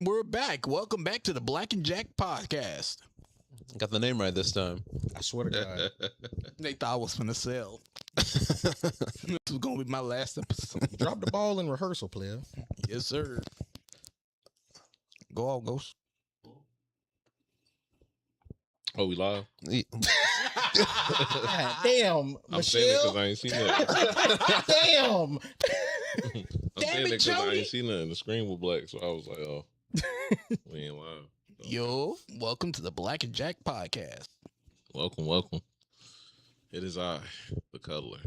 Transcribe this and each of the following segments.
We're back. Welcome back to the Black and Jack Podcast. Got the name right this time. I swear to God. They thought I was finna sell. This was gonna be my last episode. Drop the ball in rehearsal, player. Yes, sir. Go on, Ghost. Oh, we live? God damn, I'm saying it because Michelle. I ain't seen that. Damn. I'm saying it because I ain't seen nothing. The screen was black, so I was like, oh, we ain't live. Yo, welcome to the Black and Jack Podcast. Welcome. It is I, the cuddler.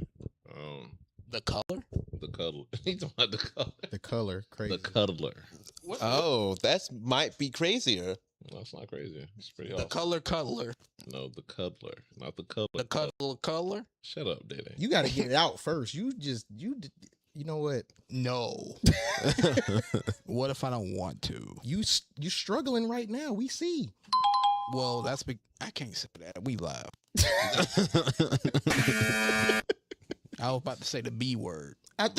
The color? The cuddler. He's talking about the color. The color, crazy. The cuddler. What? Oh, that's might be crazier. No, it's not crazy. It's pretty The awesome. color. No, the cuddler, not the cuddler. The color? Shut up, Daddy. You got to get it out first. You know what? No. What if I don't want to? You struggling right now. We see. Well, that's big. I can't say that. We live. I was about to say the B word, but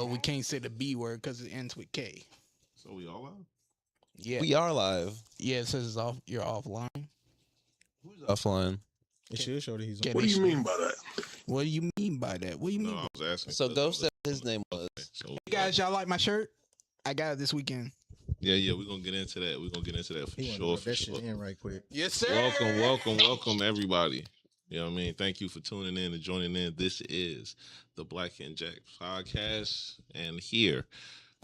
we can't say the B word because it ends with K. So we all live? Yeah. We are live. Yeah, it says it's off. You're offline. Who's offline? It should show that he's Can on. What do you mean by that? What do you mean by that? What do you mean? No, I was asking. So Ghost said his name was. So, Hey guys, y'all like my shirt? I got it this weekend. yeah, we're gonna get into that. We're gonna get into that for He sure. want to For that sure. shit in right quick. Yes, sir. Welcome, everybody. You know what I mean? Thank you for tuning in and joining in. This is the Black and Jack Podcast. And here,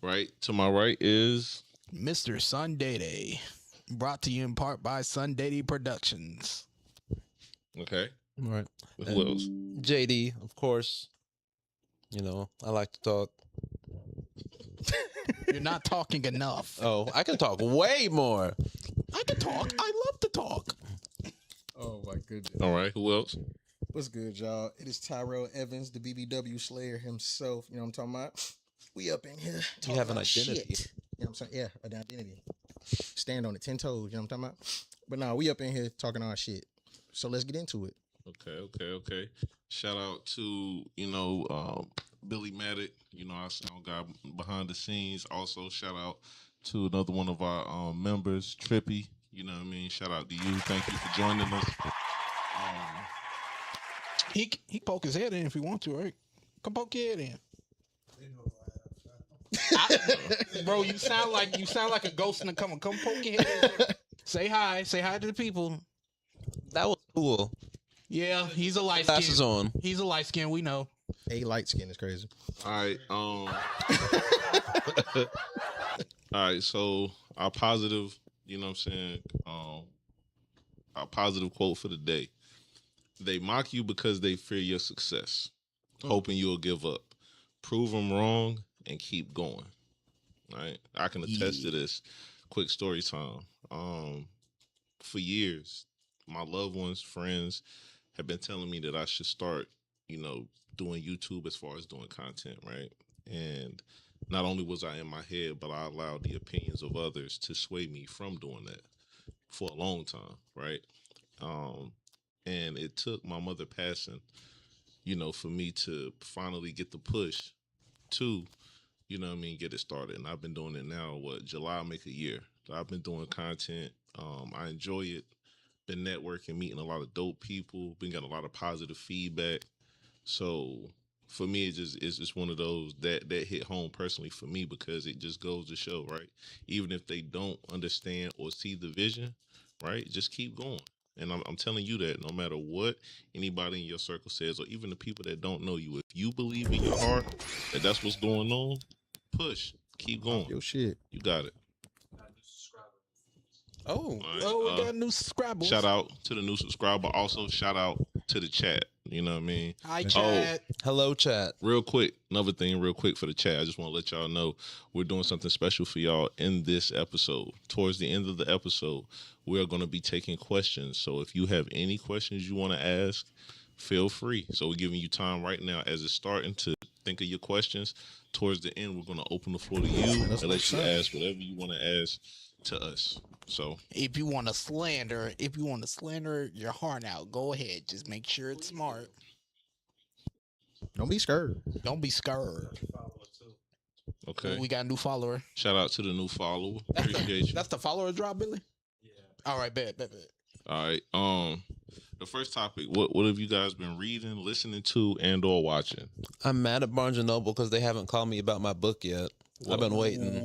right to my right is Mr. Sunday, brought to you in part by Sunday Productions. okay. All right. Who else? JD, of course. You know, I like to talk. You're not talking enough. Oh, I can talk way more. I can talk. I love to talk. Oh my goodness. All right. Who else? What's good, y'all? It is Tyrell Evans, the BBW Slayer himself. You know what I'm talking about? We up in here. You have an talking about identity. shit. You know what I'm saying? Yeah, an identity. Stand on it 10 toes. You know what I'm talking about? But no, we up in here talking our shit. So let's get into it. Okay. Shout out to Billy Maddock. You know, our sound guy behind the scenes. Also, shout out to another one of our members, Trippy. You know what I mean? Shout out to you. Thank you for joining us. He poke his head in if he want to, right? Come poke your head in. Bro, you sound like a ghost in the come poke your head in. Say hi to the people. That was cool. Yeah, he's a light Glasses skin. on. He's a light skin, we know. A light skin is crazy. All right. All right. So our positive, you know what I'm saying? Our positive quote for the day. They mock you because they fear your success, hoping you'll give up. Prove them wrong and keep going. All right. I can attest to this. Quick story time. For years, my loved ones, friends have been telling me that I should start, doing YouTube as far as doing content, right? And not only was I in my head, but I allowed the opinions of others to sway me from doing that for a long time, right? And it took my mother passing, for me to finally get the push to, get it started. And I've been doing it now, July make a year. So I've been doing content. I enjoy it. Been networking, meeting a lot of dope people, been getting a lot of positive feedback. So for me, it's just one of those that hit home personally for me, because it just goes to show, right? Even if they don't understand or see the vision, right? Just keep going. And I'm telling you that no matter what anybody in your circle says, or even the people that don't know you, if you believe in your heart that that's what's going on, push, keep going. Yo, shit. You got it. Oh. All right, We got a new subscriber. shout out to the new subscriber. Also, shout out to the chat. You know what I mean? Hi, chat. Hello, chat. Real quick, another thing real quick for the chat. I just want to let y'all know we're doing something special for y'all in this episode. Towards the end of the episode, we are going to be taking questions. So if you have any questions you want to ask, feel free. So we're giving you time right now as it's starting to think of your questions. Towards the end, we're going to open the floor to you and let you ask whatever you want to ask to us. So If you want to slander your heart out, go ahead. Just make sure it's smart. Don't be scared. Don't be scared. Okay. We got a new follower. Shout out to the new follower. Appreciate you. That's the follower drop, Billy? Yeah. All right, bet. All right. The first topic. What have you guys been reading, listening to, and or watching? I'm mad at Barnes & Noble because they haven't called me about my book yet. I've been waiting.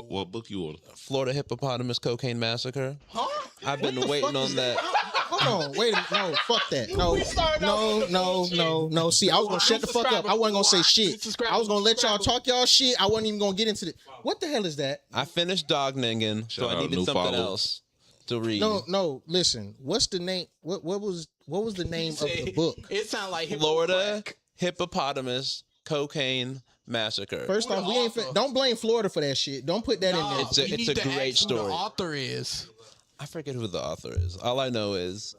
What book you ordered? Florida Hippopotamus Cocaine Massacre. Huh? I've been waiting on that. Hold on, wait a minute. No, fuck that. No. See, I was gonna shut the fuck up. I wasn't gonna say shit. I was gonna let y'all talk y'all shit. I wasn't even gonna get into it. What the hell is that? I finished Dog Ningin, so I needed something else to read. No. Listen, what's the name? What was the name of the book? It sounds like Florida Hippopotamus Cocaine Massacre. First off, we ain't. Don't blame Florida for that shit. Don't put that in there. It's a great story. Who the author is? I forget who the author is. All I know is.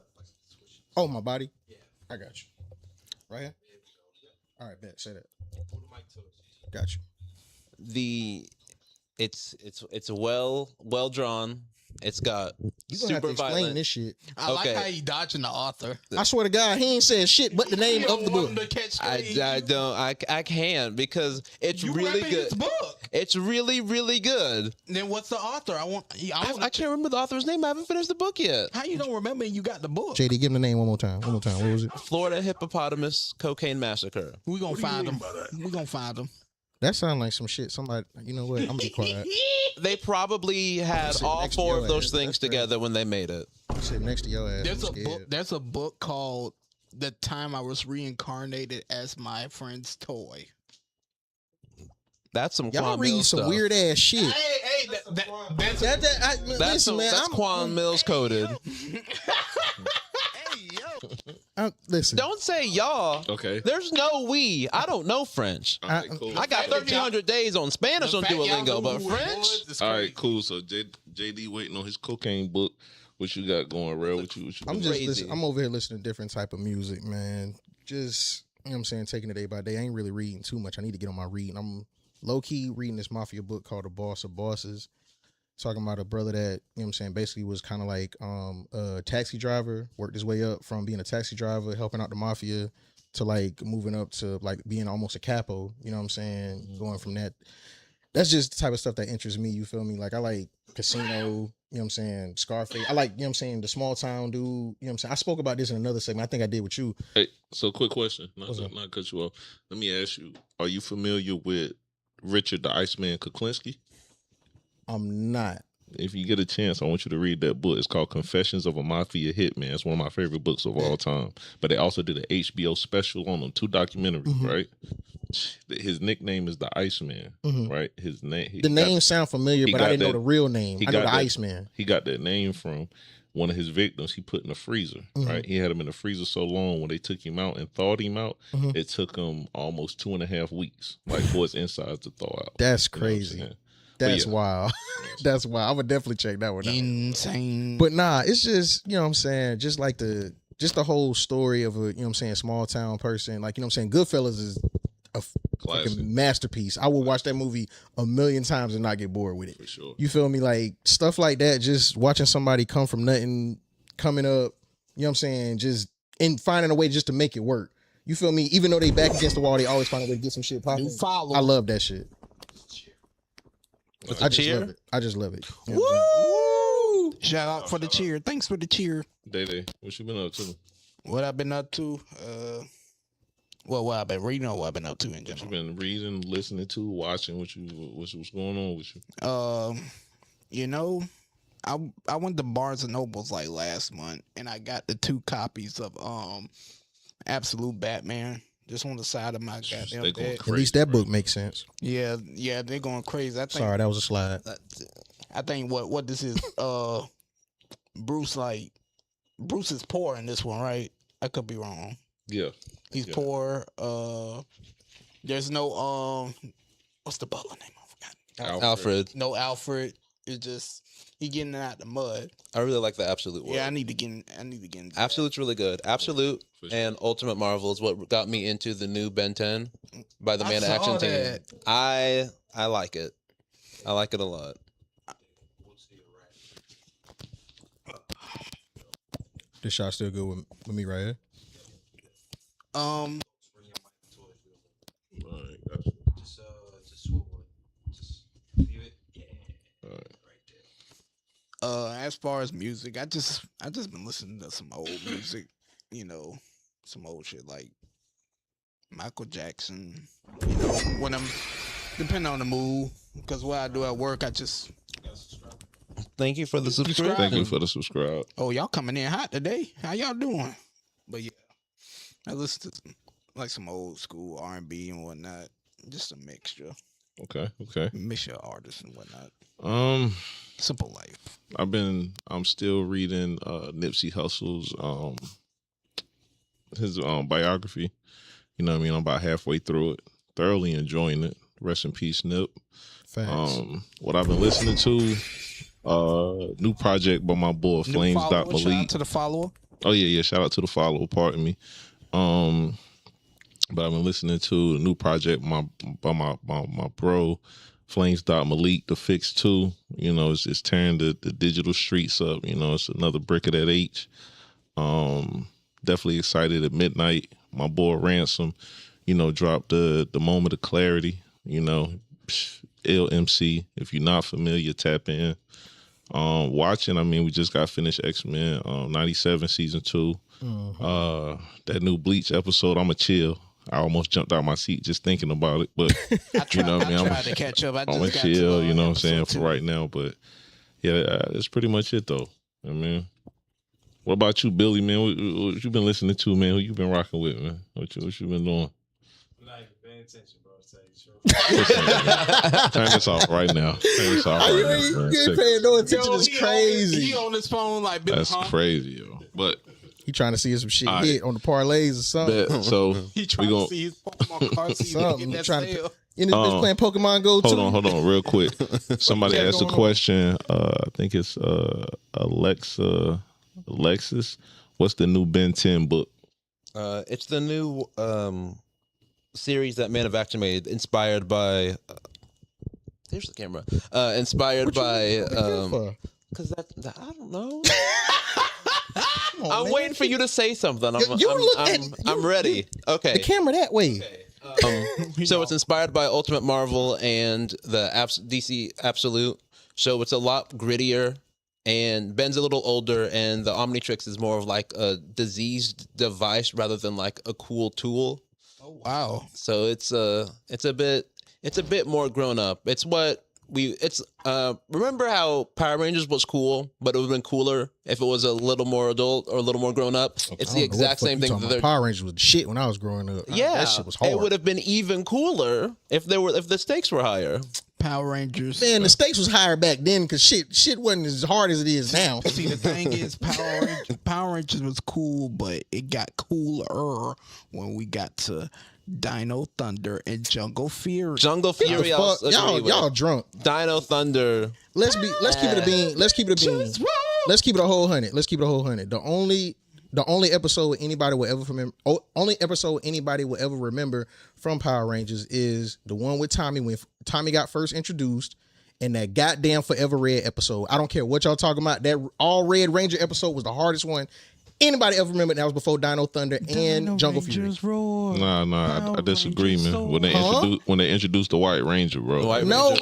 Oh, my body. Yeah, I got you. Right here. All right, bet. Say that. Got you. It's well drawn. It's got You gonna have to super explain violent. this shit. I like how you dodging the author. I swear to God, he ain't said shit but the name You of don't the want book. him to catch I don't. I can't because it's You really repping good. his book. It's really good. Then what's the author? I can't remember the author's name. I haven't finished the book yet. How you don't remember and you got the book? JD, give him the name one more time. What was it? Florida Hippopotamus Cocaine Massacre. We gonna find him. We gonna find him. That sounds like some shit. Somebody, you know what? I'm gonna be quiet. They probably had Sit all next to four your of those ass. things That's together when they made it. I'm sitting next to your ass. There's I'm a scared. book. There's a book called "The Time I Was Reincarnated as My Friend's Toy." That's some Y'all Quan read Mills some stuff. weird ass shit. Hey, that's That's Listen, man. that's Quan Mills coded. Listen. Don't say y'all. Okay. There's no we. I don't know French. All right, cool. I got 1,300 days on Spanish on Duolingo, but French. All right, cool. So JD waiting on his cocaine book. What you got going, Real? What you I'm been just Crazy. listening. I'm over here listening to different type of music, man. Just, you know what I'm saying, taking it day by day. I ain't really reading too much. I need to get on my reading. I'm low key reading this mafia book called The Boss of Bosses. Talking about a brother that, you know what I'm saying, basically was kind of like a taxi driver, worked his way up from being a taxi driver, helping out the mafia, to like moving up to like being almost a capo, you know what I'm saying? Going from that. That's just the type of stuff that interests me, you feel me? Like I like Casino, you know what I'm saying, Scarface. I like, you know what I'm saying, the small town dude, you know what I'm saying? I spoke about this in another segment. I think I did with you. Hey, so quick question. What's up? Not cut you off. Let me ask you, are you familiar with Richard the Iceman Kuklinski? I'm not. If you get a chance, I want you to read that book. It's called Confessions of a Mafia Hitman. It's one of my favorite books of all time. But they also did an HBO special on them, 2 documentaries, right? His nickname is the Iceman, right? His name. The name sound familiar, but I didn't know the real name. I know the Iceman. He got that name from one of his victims. He put in a freezer, right? He had him in the freezer so long when they took him out and thawed him out, it took him almost 2.5 weeks, like for his insides to thaw out. That's You know what I'm crazy. saying? That's yeah. wild. That's wild. I would definitely check that one out. insane. But nah, it's just, you know what I'm saying, just like the whole story of a, you know what I'm saying, small town person. Like, you know what I'm saying, Goodfellas is a fucking masterpiece. I would watch that movie 1,000,000 times and not get bored with it. For sure. You feel me? Like stuff like that, just watching somebody come from nothing, coming up, you know what I'm saying, just in finding a way just to make it work. You feel me? Even though they back against the wall, they always find a way to get some shit popping. I love that shit. I just love it. I just love it. You know what I'm saying? Woo! Shout out for the cheer. Thanks for the cheer. Day, what you been up to? What I've been up to? What I've been reading or what I've been up to in What you general? been reading, listening to, watching? What's going on with you? You know, I went to Barnes and Nobles like last month, and I got the 2 copies of Absolute Batman. Just on the side of my goddamn bed. At least that book makes sense. Yeah, they're going crazy. I think, Sorry, that was a slide. I think what this is, Bruce is poor in this one, right? I could be wrong. Yeah. He's poor. There's no what's the butler name? I forgot. Alfred. No Alfred. It's just he getting out the mud. I really like the Absolute world. Yeah, I need to get into that. Absolute's really good. Absolute For sure. and Ultimate Marvel is what got me into the new Ben 10 by the I Man saw Action Team. that. I like it. I like it a lot. This shot still good with me right here. All right, gotcha. As far as music, I just been listening to some old music, some old shit like Michael Jackson. When I'm depending on the mood, because what I do at work, I just Thank you for the subscription. Thank you for the subscribe. oh y'all coming in hot today. How y'all doing? But yeah, I listen to some old school R&B and whatnot. Just a mixture. Okay. Mixture of artists and whatnot. Simple life. I'm still reading Nipsey Hussle's his biography. You know what I mean? I'm about halfway through it. Thoroughly enjoying it. Rest in peace, Nip. Facts. What I've been listening to, new project by my boy Flames. Shout out Malik. to the follower. Oh yeah. Shout out to the follower. Pardon me. But I've been listening to a new project by my bro Flames. Malik, The Fix 2. It's tearing the digital streets up. It's another brick of that H. Definitely excited at midnight. My boy Ransom, dropped the Moment of Clarity. Ill MC. If you're not familiar, tap in. Watching, we just got finished X-Men 97 season 2. That new Bleach episode, I'ma chill. I almost jumped out my seat just thinking about it, but I tried to catch up. I'm gonna chill, you know what I'm saying, for right now. But yeah, that's pretty much it though. What about you, Billy, man? What you been listening to, man? Who you been rocking with, man? What you been doing? I'm not even paying attention, bro. Turn this off right now. You ain't paying no attention. It's crazy. He on his phone like Billy. That's crazy, yo. But He trying to see if some shit hit on the parlays or something. bet. So He trying to see his Pokemon card so he can Something. get that Trying to- sale. You know, bitch playing Pokemon Go too. hold on, real quick. Somebody Yeah, asked a going on. question. I think it's Alexis. What's the new Ben 10 book? It's the new series that Man of Action made, inspired by. Here's the camera. Inspired by. Because that I don't know. Come on, I'm man. waiting for you to say something. I'm ready. Okay. The camera that way. So it's inspired by Ultimate Marvel and the DC Absolute. So it's a lot grittier. And Ben's a little older, and the Omnitrix is more of like a diseased device rather than like a cool tool. Oh wow. So it's a bit more grown up. Remember how Power Rangers was cool, but it would have been cooler if it was a little more adult or a little more grown up. It's the exact same thing. Power Rangers was shit when I was growing up. Yeah, that shit was hard. It would have been even cooler if the stakes were higher. Power Rangers. Man, the stakes was higher back then because shit wasn't as hard as it is now. See, the thing is, Power Rangers was cool, but it got cooler when we got to Dino Thunder and Jungle Fury. Jungle Fury, Y'all drunk. Dino Thunder. Let's keep it a bean. Let's keep it a bean. Let's keep it a whole 100. The only episode anybody will ever remember from Power Rangers is the one with Tommy when Tommy got first introduced, and that goddamn Forever Red episode. I don't care what y'all talking about. That All Red Ranger episode was the hardest one anybody ever remember. That was before Dino Thunder and Jungle Fury. Nah, I disagree, man. When they introduced the White Ranger, bro. No,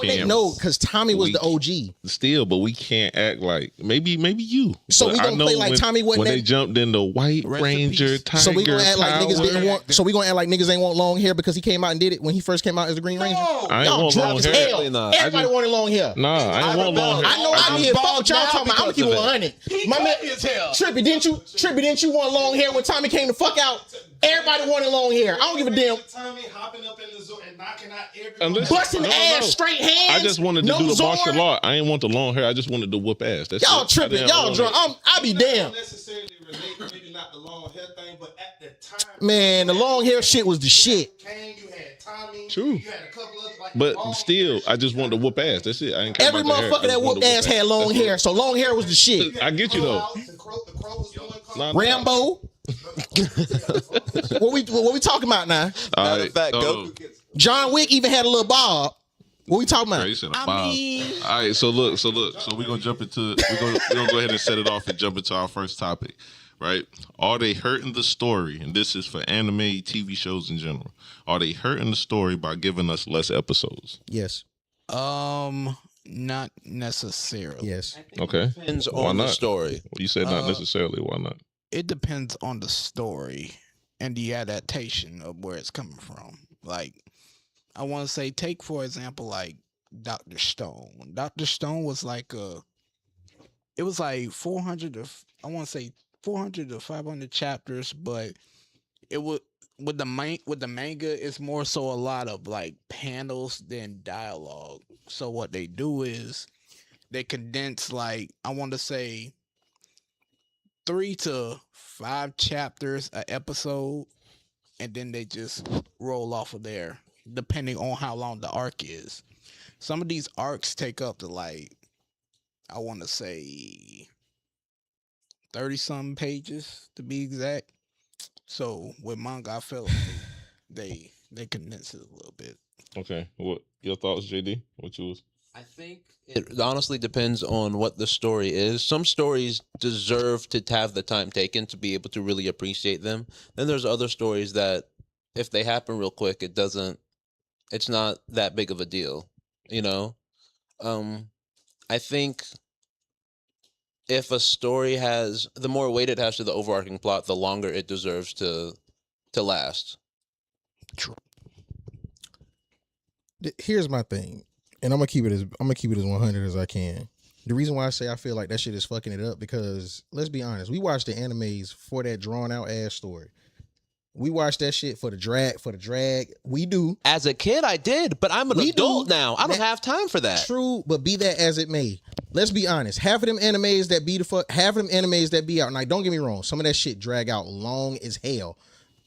because Tommy was the OG. Still, but we can't act like maybe you. So But we gonna play like Tommy wasn't when that- they jumped in the White Ranger Tiger. So we gonna act like niggas didn't Power. want. So we gonna act like niggas ain't want long hair because he came out and did it when he first came out as the Green Ranger. I ain't Y'all want drunk long as hair. hell. Not. Everybody wanted long hair. Nah, I ain't want long hair. I know I'm here. Fuck what y'all talking about. I'm gonna keep it 100. My man, Trippy, didn't you want long hair when Tommy came the fuck out? Everybody wanted long hair. I don't give a damn. Tommy hopping up in the zoo and knocking out And everyone. listen, Busting ass, straight hands. I just wanted to no do the Zorn. martial art. I ain't want the long hair. I just wanted to whoop ass. That's Y'all it. tripping. Y'all drunk. I be damn. Don't necessarily relate, maybe not the long hair thing, but at the time, Man, the long hair shit was the shit. Kane, you had Tommy, True. you had a couple of like. But long still, hair. I just wanted to whoop ass. That's it. I ain't care Every about the hair. I motherfucker just that wanted whooped to ass had long That's hair, it. so long hair was the shit. I get you though. The crow was doing Nah, Rambo. What we talking about now? All Matter right. of fact, so- John Wick even had a little bob. What we talking about? He said a bomb. All right, so look. So we're gonna jump into we're gonna go ahead and set it off and jump into our first topic, right? Are they hurting the story? And this is for anime, TV shows in general. Are they hurting the story by giving us less episodes? Yes. Not necessarily. Yes. Okay. Depends Why on the not? story. You said not necessarily. Why not? It depends on the story and the adaptation of where it's coming from. Like, I want to say, take for example, like Dr. Stone. Dr. Stone was like it was like 400 to, I want to say 400 to 500 chapters, but it would, with the manga, it's more so a lot of like panels than dialogue. So what they do is they condense, like, I want to say 3 to 5 chapters a episode, and then they just roll off of there, depending on how long the arc is. Some of these arcs take up to, like, I want to say 30-something pages to be exact. So with manga, I feel like they condense it a little bit. Okay. What your thoughts, JD? What you was? I think it honestly depends on what the story is. Some stories deserve to have the time taken to be able to really appreciate them. Then there's other stories that, if they happen real quick, it's not that big of a deal, you know? I think if a story has, the more weight it has to the overarching plot, the longer it deserves to last. True. Here's my thing, and I'm gonna keep it as 100 as I can. The reason why I say I feel like that shit is fucking it up, because let's be honest, we watch the animes for that drawn out ass story. We watch that shit for the drag. We do. As a kid, I did, but I'm an adult now. I don't have time for that. True, but be that as it may, let's be honest. Half of them animes that be out, and like, don't get me wrong, some of that shit drag out long as hell.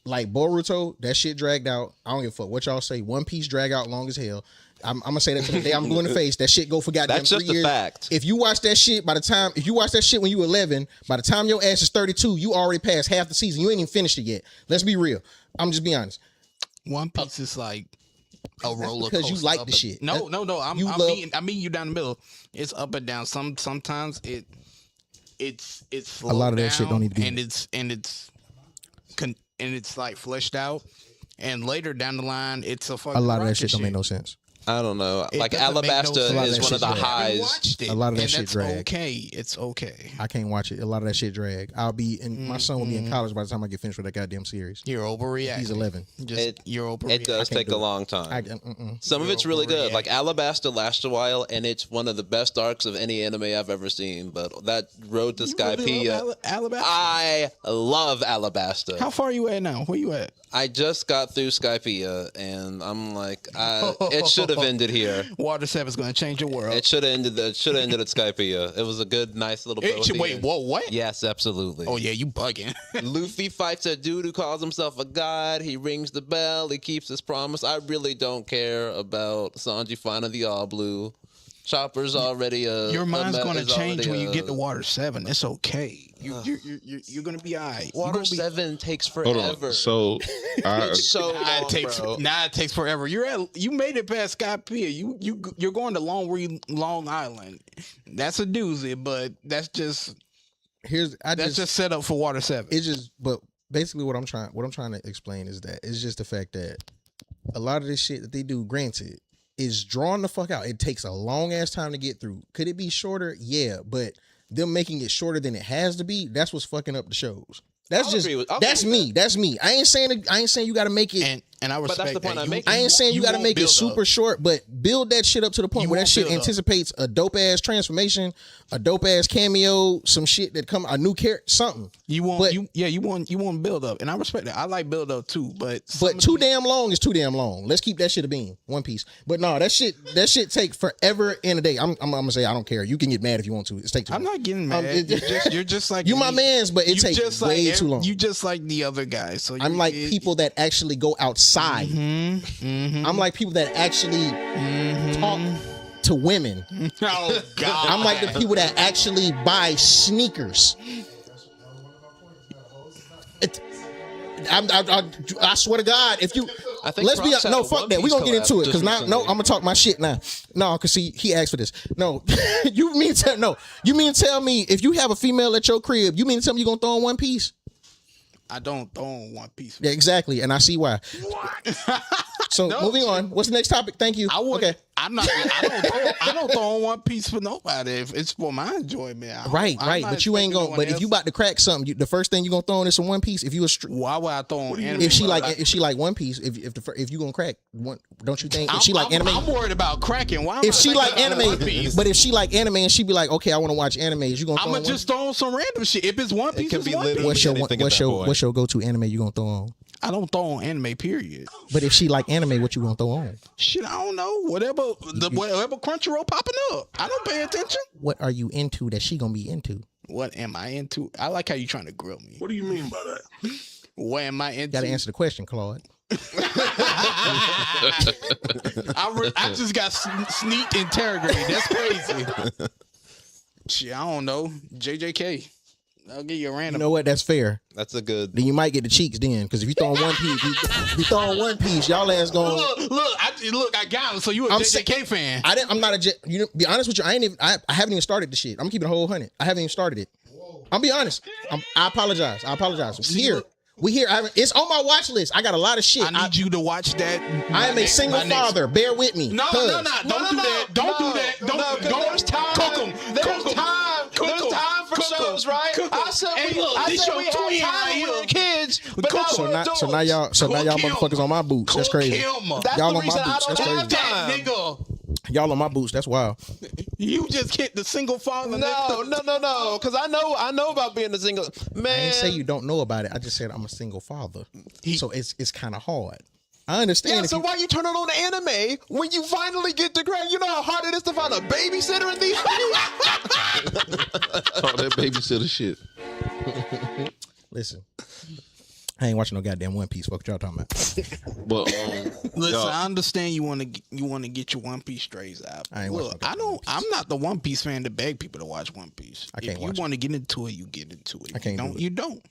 Like Boruto, that shit dragged out. I don't give a fuck what y'all say. One Piece drag out long as hell. I'm gonna say that to the day I'm blue in the face. That shit go for goddamn 3 years. That's just a fact. If you watch that shit when you 11, by the time your ass is 32, you already passed half the season. You ain't even finished it yet. Let's be real. I'm just being honest. One Piece is like a roller because coaster. you like the shit. No. I'm meeting you down the middle. It's up and down. Sometimes it's a lot of that shit don't need to be. And it's like fleshed out. And later down the line, it's a fucking a lot of that rocket shit don't make no sense. I don't know. It like doesn't make no Alabasta sense. is one of the highs. A lot of that shit drag. Okay, it's okay. I can't watch it. A lot of that shit drag. My son will be in college by the time I get finished with that goddamn series. You're overreacting. He's 11. You're overreacting. It does take a long time. Some of it's really good. Like Alabasta lasts a while, and it's one of the best arcs of any anime I've ever seen. But that road to Skypiea, Alabasta? I love Alabasta. How far are you at now? Where you at? I just got through Skypiea, and I'm like, it should have ended here. Water 7 is going to change your world. It should have ended. It should have ended at Skypiea. It was a good, nice little. Wait, whoa, what? Yes, absolutely. Oh yeah, you bugging. Luffy fights a dude who calls himself a god. He rings the bell. He keeps his promise. I really don't care about Sanji finding the all blue. Chopper's already your mind's going to change when you get to Water 7. It's okay. You're going to be all right. Water 7 takes forever. Hold on. So, it's so long, it takes forever. You made it past Skypiea. You're going to Long Island. That's a doozy, but that's just just set up for Water 7. But basically what I'm trying to explain is that it's just the fact that a lot of this shit that they do, granted, is drawn the fuck out. It takes a long ass time to get through. Could it be shorter? Yeah, but them making it shorter than it has to be, that's what's fucking up the shows. That's me. I ain't saying you got to make it. And I respect that's the point I'm making. I ain't saying you got to make it super short, but build that shit up to the point where that shit anticipates a dope ass transformation, a dope ass cameo, some shit that come a new character, something. You want build up, and I respect that. I like build up too, but too damn long is too damn long. Let's keep that shit a bean, One Piece. But no, that shit take forever in a day. I'm gonna say I don't care. You can get mad if you want to. It's take too long. I'm not getting mad. You're just like you, my man's, but it takes way too long. You just like the other guys. So I'm like people that actually go outside. I'm like people that actually talk to women. Oh God! I'm like the people that actually buy sneakers. I swear to God, if you let's be no fuck that, we gonna get into it because now I'm gonna talk my shit now. No, because he asked for this. No, you mean tell me if you have a female at your crib, you mean to tell me you gonna throw in One Piece? I don't throw in One Piece. Yeah, exactly, and I see why. So moving on. What's the next topic? Thank you. Okay. I don't throw on One Piece for nobody. If it's for my enjoyment. Right. But you ain't gonna. But if you about to crack something, the first thing you gonna throw on is some One Piece. If you why would I throw on anime? If she like One Piece, if you gonna crack one, don't you think? If she like anime, I'm worried about cracking. Why? If she like anime, but if she like anime and she be like, okay, I want to watch anime, is you gonna? I'm gonna just throw on some random shit. If it's One Piece, it can be One Piece. What's your go to anime you gonna throw on? I don't throw on anime, period. But if she like anime, what you gonna throw on? Shit, I don't know. Whatever Crunchyroll popping up. I don't pay attention. What are you into that she gonna be into? What am I into? I like how you trying to grill me. What do you mean by that? What am I into? Gotta answer the question, Claude. I just got sneak interrogated. That's crazy. Shit, I don't know. JJK. I'll give you a random. You know what? That's fair. That's a good. Then you might get the cheeks then, because if you throw on One Piece, you throw on One Piece, y'all ass going. Look, I got him. So you a JJK fan? I'm not a. You know, be honest with you, I haven't even started the shit. I'm keeping a whole 100. I haven't even started it. I'll be honest. I apologize. We here. It's on my watch list. I got a lot of shit. I need you to watch that. I am a single father. Bear with me. No. Don't do that. Don't do that. There's time. Cook 'em. There's time. There's time for shows, right? I said we had time when we were kids. But So now y'all motherfuckers on my boots. That's crazy. That's Y'all the on my reason I boots. don't That's have crazy. time. Nigga, Y'all on my boots. That's wild. you just hit the single father. No. Because I know about being a single man. I didn't say you don't know about it. I just said I'm a single father. So it's kind of hard. I understand. Yeah, so why you turn on the anime when you finally get to grade? You know how hard it is to find a babysitter in these All that babysitter shit. Listen, I ain't watching no goddamn One Piece. Fuck what y'all talking about. But Listen, I understand you want to get your One Piece strays out. I ain't Look, watching no I'm not the One Piece fan to beg people to watch One Piece. I can't if you watch want to get into it, you get into it. If I can't you don't, do it. you don't.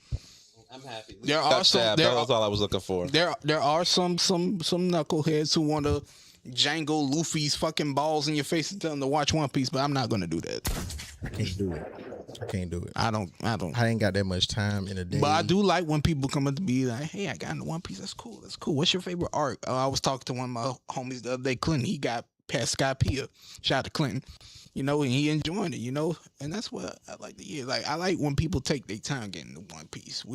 I'm happy. There are some. That was all I was looking for. There are some knuckleheads who want to jangle Luffy's fucking balls in your face and tell them to watch One Piece, but I'm not gonna do that. I can't do it. I don't. I ain't got that much time in a day. But I do like when people come up to be like, "Hey, I got into One Piece. That's cool. What's your favorite arc?" I was talking to one of my homies the other day, Clinton. He got past Sky Pia. Shout out to Clinton. You know, and he enjoying it. You know, and that's what I like to hear. Like, I like when people take their time getting to One Piece.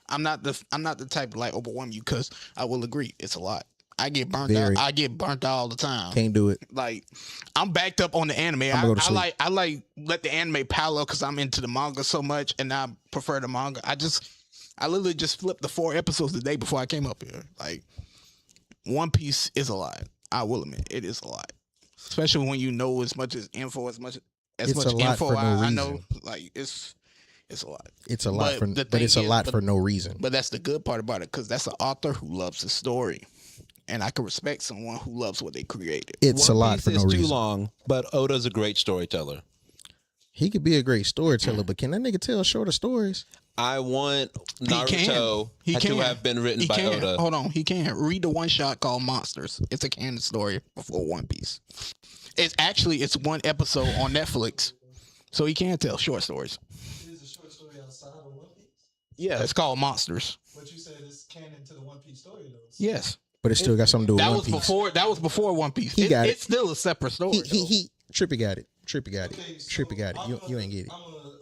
I'm not the type to like overwhelm you, because I will agree it's a lot. I get burnt out. I get burnt out all the time. Can't do it. Like, I'm backed up on the anime. I like let the anime pile up because I'm into the manga so much, and I prefer the manga. I literally just flipped the 4 episodes the day before I came up here. Like, One Piece is a lot. I will admit it is a lot, especially when you know as much info I know. Like, it's a lot. It's a lot for no reason. But that's the good part about it, because that's an author who loves the story. And I can respect someone who loves what they created. It's a lot for no reason. Too long, but Oda's a great storyteller. He could be a great storyteller, but can that nigga tell shorter stories? I want Naruto to have been written by Oda. Hold on, he can. Read the one shot called Monsters. It's a canon story before One Piece. It's one episode on Netflix, so he can tell short stories. Is a short story outside of One Piece? Yeah, it's called Monsters. But you said it's canon to the One Piece story, though. Yes. But it still got something to do with One Piece. That was before One Piece. It's still a separate story. Trippy got it. Okay, so Trippy got it. You ain't get it.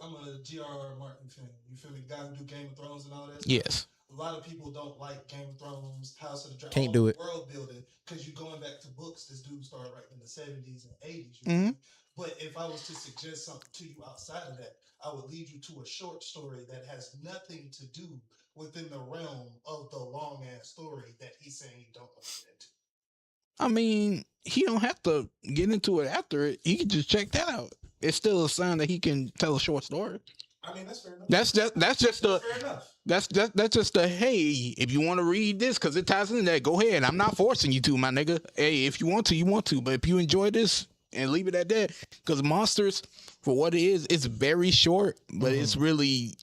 I'm a G.R.R. Martin fan. You feel me? The guy who do Game of Thrones and all that. Yes. A lot of people don't like Game of Thrones, House of the Dragon. Can't do it. World building, because you're going back to books. This dude started writing in the 70s and 80s. Mm-hmm. But if I was to suggest something to you outside of that, I would lead you to a short story that has nothing to do within the realm of the long ass story that he's saying you don't want to get into. I mean, he don't have to get into it after it. He can just check that out. It's still a sign that he can tell a short story. I mean, that's fair enough. That's just fair enough. That's just a hey, if you want to read this because it ties into that, go ahead. I'm not forcing you to, my nigga. Hey, if you want to, you want to. But if you enjoy this, and leave it at that, because Monsters, for what it is, it's very short, but it's really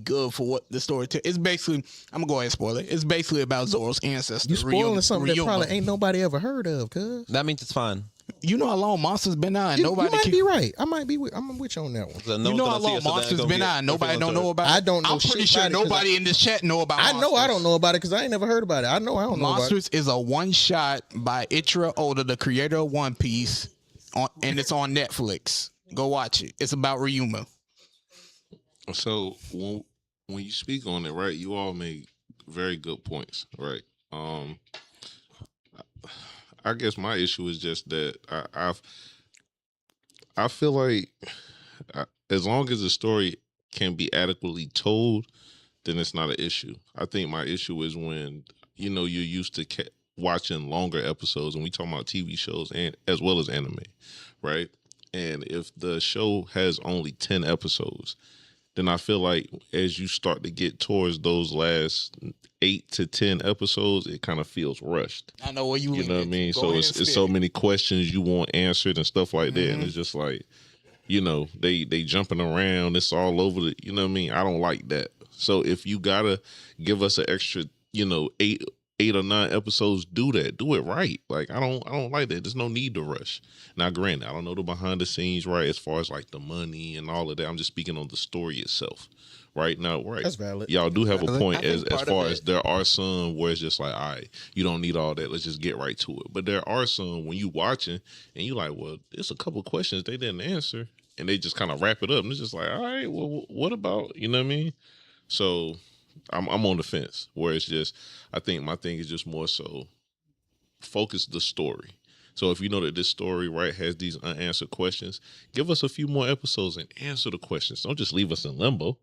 good for what the story it's basically, I'm gonna go ahead and spoil it. It's basically about Zoro's ancestor. You spoiling something that probably ain't nobody ever heard of, cuz. That means it's fine. You know how long Monster's been out and You nobody might be right. I'm with you on that one. So You know how long Monster's been out and nobody don't know about it? I don't know I'm pretty shit sure about it 'cause nobody in this chat know about I Monsters. know I don't know about it because I ain't never heard about it. I know I don't know about it. Monsters is a one-shot by Ichiro Oda, the creator of One Piece, and it's on Netflix. Go watch it. It's about Ryuma. So when you speak on it, right, you all make very good points, right? I guess my issue is just that I feel like as long as the story can be adequately told, then it's not an issue. I think my issue is when you're used to watching longer episodes, and we talking about TV shows and as well as anime, right? And if the show has only 10 episodes, then I feel like as you start to get towards those last 8 to 10 episodes, it kind of feels rushed. I know what you know what I mean? So it's so many questions you want answered and stuff like that. And it's just like, they jumping around. It's all over the, you know what I mean? I don't like that. So if you gotta give us an extra, 8 or 9 episodes, do that. Do it right. Like I don't like that. There's no need to rush. Now, granted, I don't know the behind the scenes, right, as far as like the money and all of that. I'm just speaking on the story itself. Right now, right. That's valid. Y'all do have a point as part far of as there are some where it's just like, all right, you don't need all that. Let's just get right to it. But there are some when you watching and you like, well, there's a couple of questions they didn't answer, and they just kind of wrap it up. And it's just like, all right, well, what about, you know what I mean? So I'm on the fence where it's just, I think my thing is just more so focus the story. So if you know that this story, right, has these unanswered questions, give us a few more episodes and answer the questions. Don't just leave us in limbo,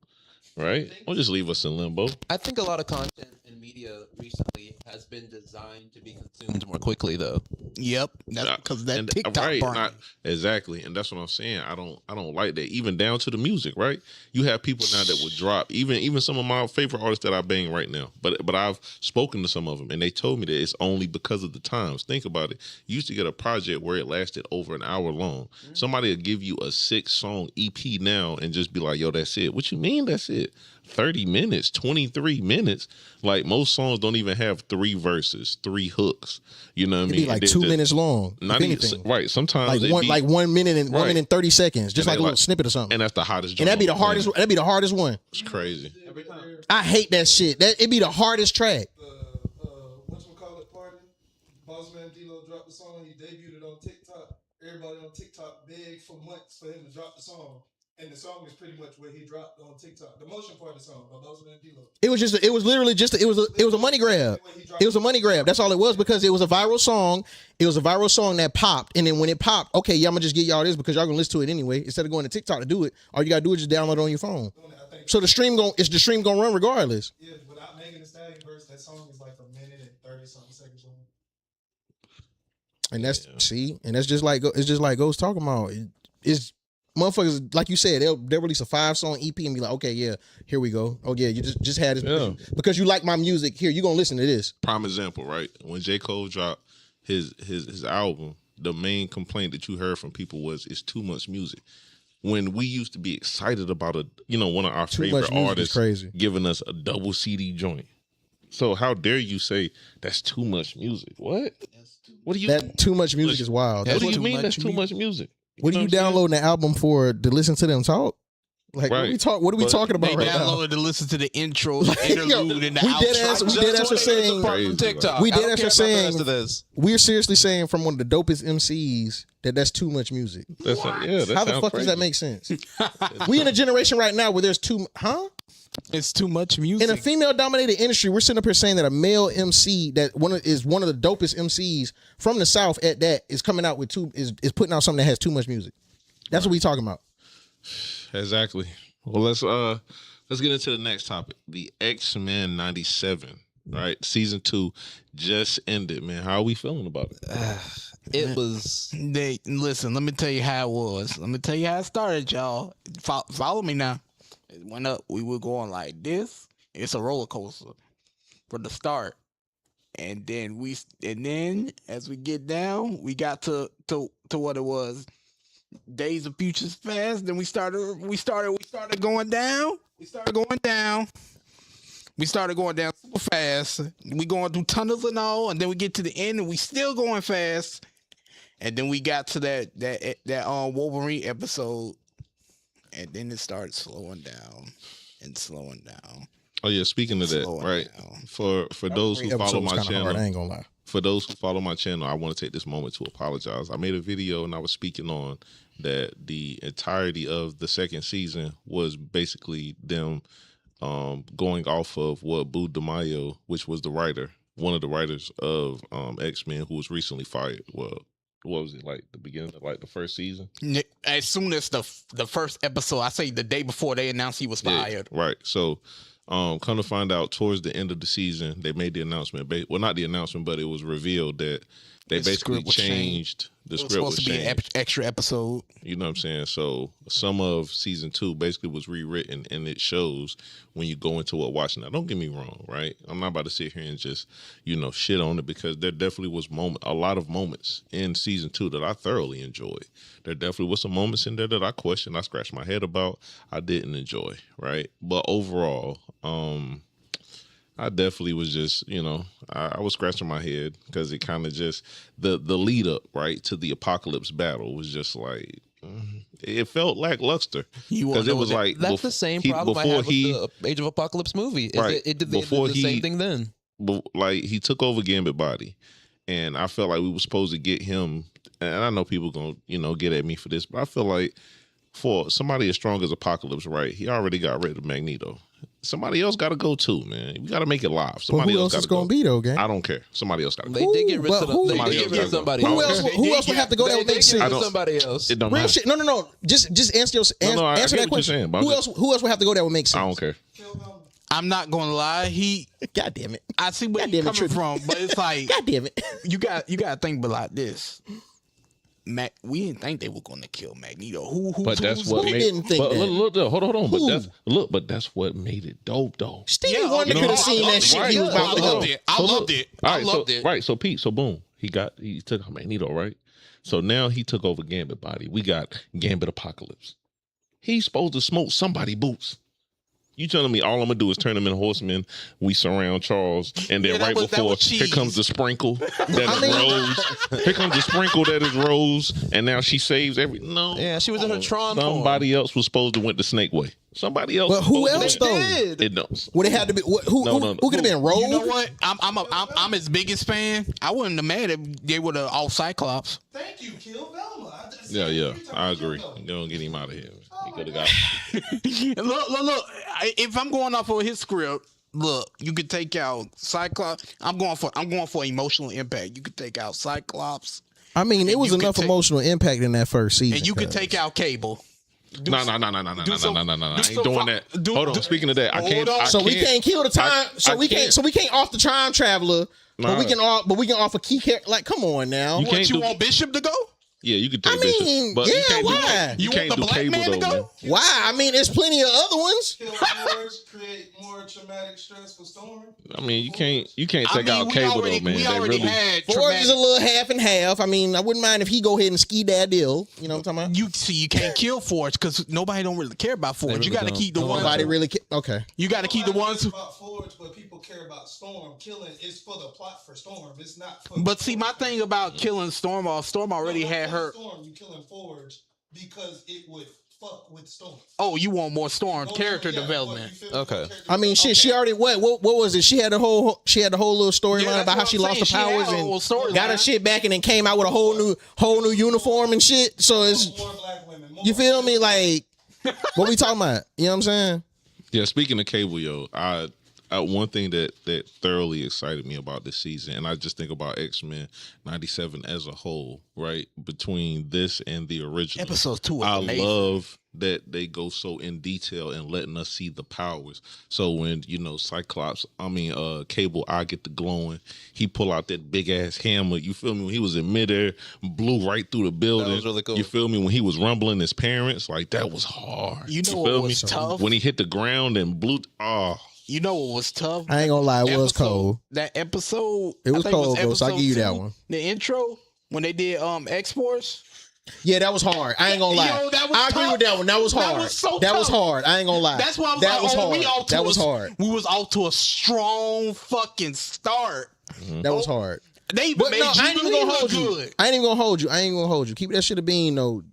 right? Don't just leave us in limbo. I think a lot of content in media recently has been designed to be consumed more quickly, though. Yep, that's because that And- TikTok right, brain. exactly, and that's what I'm saying. I don't like that. Even down to the music, right? You have people now that would drop even some of my favorite artists that I bang right now. But I've spoken to some of them, and they told me that it's only because of the times. Think about it. You used to get a project where it lasted over an hour long. Somebody will give you a 6-song EP now and just be like, "Yo, that's it." What you mean that's it? 30 minutes, 23 minutes. Like most songs don't even have 3 verses, 3 hooks. You know what I mean? It'd be like 2 minutes long. Not If even anything. right. Sometimes Like 1 minute and 1 Right. minute and 30 seconds, just And like a they little snippet or something. and that's the hottest. And that'd be the joint on hardest. planet. That'd be the hardest one. It's crazy. I hate that shit. It'd be the hardest track. Whatchamacallit party, Bossman D-Lo dropped the song. He debuted it on TikTok. Everybody on TikTok begged for months for him to drop the song. And the song is pretty much where he dropped on TikTok. The Motion Party song by Bossman D-Lo. It was literally just it was a money grab. It was a money grab. That's all it was because it was a viral song. It was a viral song that popped, and then when it popped, okay, yeah, I'm gonna just get y'all this because y'all gonna listen to it anyway. Instead of going to TikTok to do it, all you gotta do is just download it on your phone. So the stream gonna run regardless. Yeah, without Megan Thee Stallion verse, that song is like 1 minute and 30-something seconds long. And that's and that's just like Ghost talking about. It's motherfuckers like you said. They'll release a 5-song EP and be like, okay, yeah, here we go. Oh yeah, you just had this because you like my music. Here, you gonna listen to this. Prime example, right? When J. Cole dropped his album, the main complaint that you heard from people was it's too much music. When we used to be excited about one of our Too favorite much music is artists crazy. giving us a double CD joint. So how dare you say that's too much music? What? What do you? That too much music is wild. What do you too mean much that's too much music? What are you know what I'm saying? downloading the album for to listen to them talk? Like Right. what are we But talking about They right now? downloaded to listen to the intro, the interlude, and the we outro. dead ass are saying Crazy, from TikTok. We I did don't as care for about the saying- rest of this. we're seriously saying from one of the dopest MCs that's too much music. That How the sounds fuck crazy. does that make sense? We in a generation right now where there's It's too much music. in a female dominated industry, we're sitting up here saying that a male MC that is one of the dopest MCs from the South at that is coming out with is putting out something that has too much music. That's what we talking about. Exactly. Well, let's get into the next topic. The X-Men 97, right? Season 2 just ended, man. How are we feeling about it? It was. Listen, let me tell you how it was. Let me tell you how it started, y'all. Follow me now. It went up. We were going like this. It's a roller coaster for the start, and then as we get down, we got to what it was. Days of Futures Past. Then we started going down. We started going down super fast. We going through tunnels and all, and then we get to the end, and we still going fast. And then we got to that Wolverine episode, and then it started slowing down and slowing down. Oh yeah, speaking of that, right? Down. For those who follow my channel, hard, I ain't gonna lie. For those who follow my channel, I want to take this moment to apologize. I made a video and I was speaking on that the entirety of the second season was basically them going off of what Boo DeMaio, which was the writer, one of the writers of X-Men, who was recently fired. Well, what was it, like the beginning of like the first season? As soon as the first episode, I say the day before they announced he was fired. Yeah, right. So come to find out, towards the end of the season, they made the announcement. Well, not the announcement, but it was revealed that they basically changed. The script was supposed to be an extra episode. You know what I'm saying? So some of season 2 basically was rewritten, and it shows when you go into it watching. Now, don't get me wrong, right? I'm not about to sit here and just, shit on it, because there definitely was a lot of moments in season 2 that I thoroughly enjoyed. There definitely was some moments in there that I questioned, I scratched my head about, I didn't enjoy, right? But overall, I definitely was just, I was scratching my head, because it kind of just, the lead up, right, to the apocalypse battle was just like, it felt lackluster. Because it was like, that's the same problem I had with the Age of Apocalypse movie. Right. It did the same thing then. Like, he took over Gambit Body, and I felt like we were supposed to get him, and I know people gonna, get at me for this, but I feel like for somebody as strong as Apocalypse, right, he already got rid of Magneto. Somebody else got to go too, man. We got to make it live. Somebody who else is going to be though, gang? I don't care. Somebody else got to go. They did get rid of somebody else. Who else would have to go? That would make sense. Somebody else. It don't Real matter. shit. No. Just answer that question. Who else would have to go? That would make sense. I don't care. I'm not gonna lie. God damn it. I see where he's coming from, but it's like, God damn it. You got to think about like this. We didn't think they were going to kill Magneto. But that's what made. Didn't think that? Look, hold on. But that's what made it dope, though. Stevie Wonder could have seen that shit. He was about to go. I loved it. Right. So Pete. So boom. He took Magneto. Right. So now he took over Gambit Body. We got Gambit Apocalypse. He's supposed to smoke somebody boots. You telling me all I'm gonna do is turn him into horsemen? We surround Charles, and then before here comes the sprinkle that is Rose. Here comes the sprinkle that is Rose, and now she saves No, yeah, she was in her Tron. Somebody else was supposed to went the Snake way. Somebody else. But who else though? It knows. Would it have to be? Who could have been Rogue? You know what? I'm his biggest fan. I wouldn't have mad if they would have all Cyclops. Thank you, Kill Velma. Yeah, I agree. Don't get him out of here. He could have got. Look. If I'm going off of his script, look, you could take out Cyclops. I'm going for emotional impact. You could take out Cyclops. I mean, it was enough emotional impact in that first season. And you could take out Cable. No. I ain't doing that. Hold on. Speaking of that, I can't. We can't kill the time. We can't off the time traveler. But we can offer key character. Like, come on now. You want Bishop to go? Yeah, you could take Bishop. But why? You can't do Cable though, man. Why? I mean, there's plenty of other ones. Kill Forge, create more traumatic stress for Storm. I mean, you can't take out Cable though, man. We already had Forge is a little half and half. I mean, I wouldn't mind if he go ahead and ski that deal. You know what I'm talking about? You can't kill Forge because nobody don't really care about Forge. Really you got to keep the ones. Nobody really okay. You got to keep the ones. About Forge, but people care about Storm. Killing is for the plot for Storm. It's not for. But see, my thing about killing Storm already had her. Storm, you killing Forge because it would fuck with Storm. Oh, you want more Storm character development? Okay. I mean, shit. She already what was it? She had the whole little storyline about how she lost the powers and got her shit back, and then came out with a whole new uniform and shit. So it's more black women. You feel me? Like, what we talking about? You know what I'm saying? Yeah. Speaking of Cable, yo, one thing that thoroughly excited me about this season, and I just think about X-Men 97 as a whole, right? Between this and the original. Episode 2 I amazing. love that they go so in detail and letting us see the powers. So when, Cable, I get the glowing, he pull out that big ass hammer. You feel me? When he was in midair, blew right through the building. That was really cool. You feel me? When he was rumbling his parents, like that was hard. You know what was tough? When he hit the ground and blew. You know what was tough? I ain't gonna lie, it was cold. That episode. It was cold, bro. So I give you that 2, one. The intro when they did X-Force. Yeah, that was hard. I ain't gonna lie. Yo, that was I agree tough. with that one. That was hard. That was so that tough. was hard. I ain't gonna lie. That's why I was that like, was hard. That was hard. We was off to a strong fucking start. That was hard. They even But made no, I ain't even gonna Jubilee hold look you. good. I ain't even gonna hold you. Keep that shit a bean though.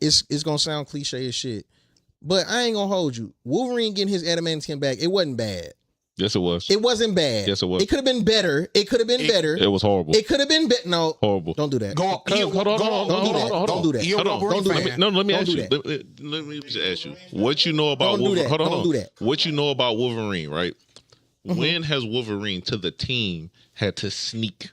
It's gonna sound cliche as shit, but I ain't gonna hold you. Wolverine getting his adamantium back, it wasn't bad. Yes, it was. It wasn't bad. Yes, it was. It could have been better. It could have been better. It was horrible. It could have been better. No, Horrible. don't do that. Go on. Hold on. Don't do that. You're a Hold on. Wolverine Don't do fan. that. Let me Don't ask do you. that. Let me just ask you. What you know about Don't do Wolverine? that. Hold on. Don't do that. What you know about Wolverine, right? When has Wolverine to the team had to sneak?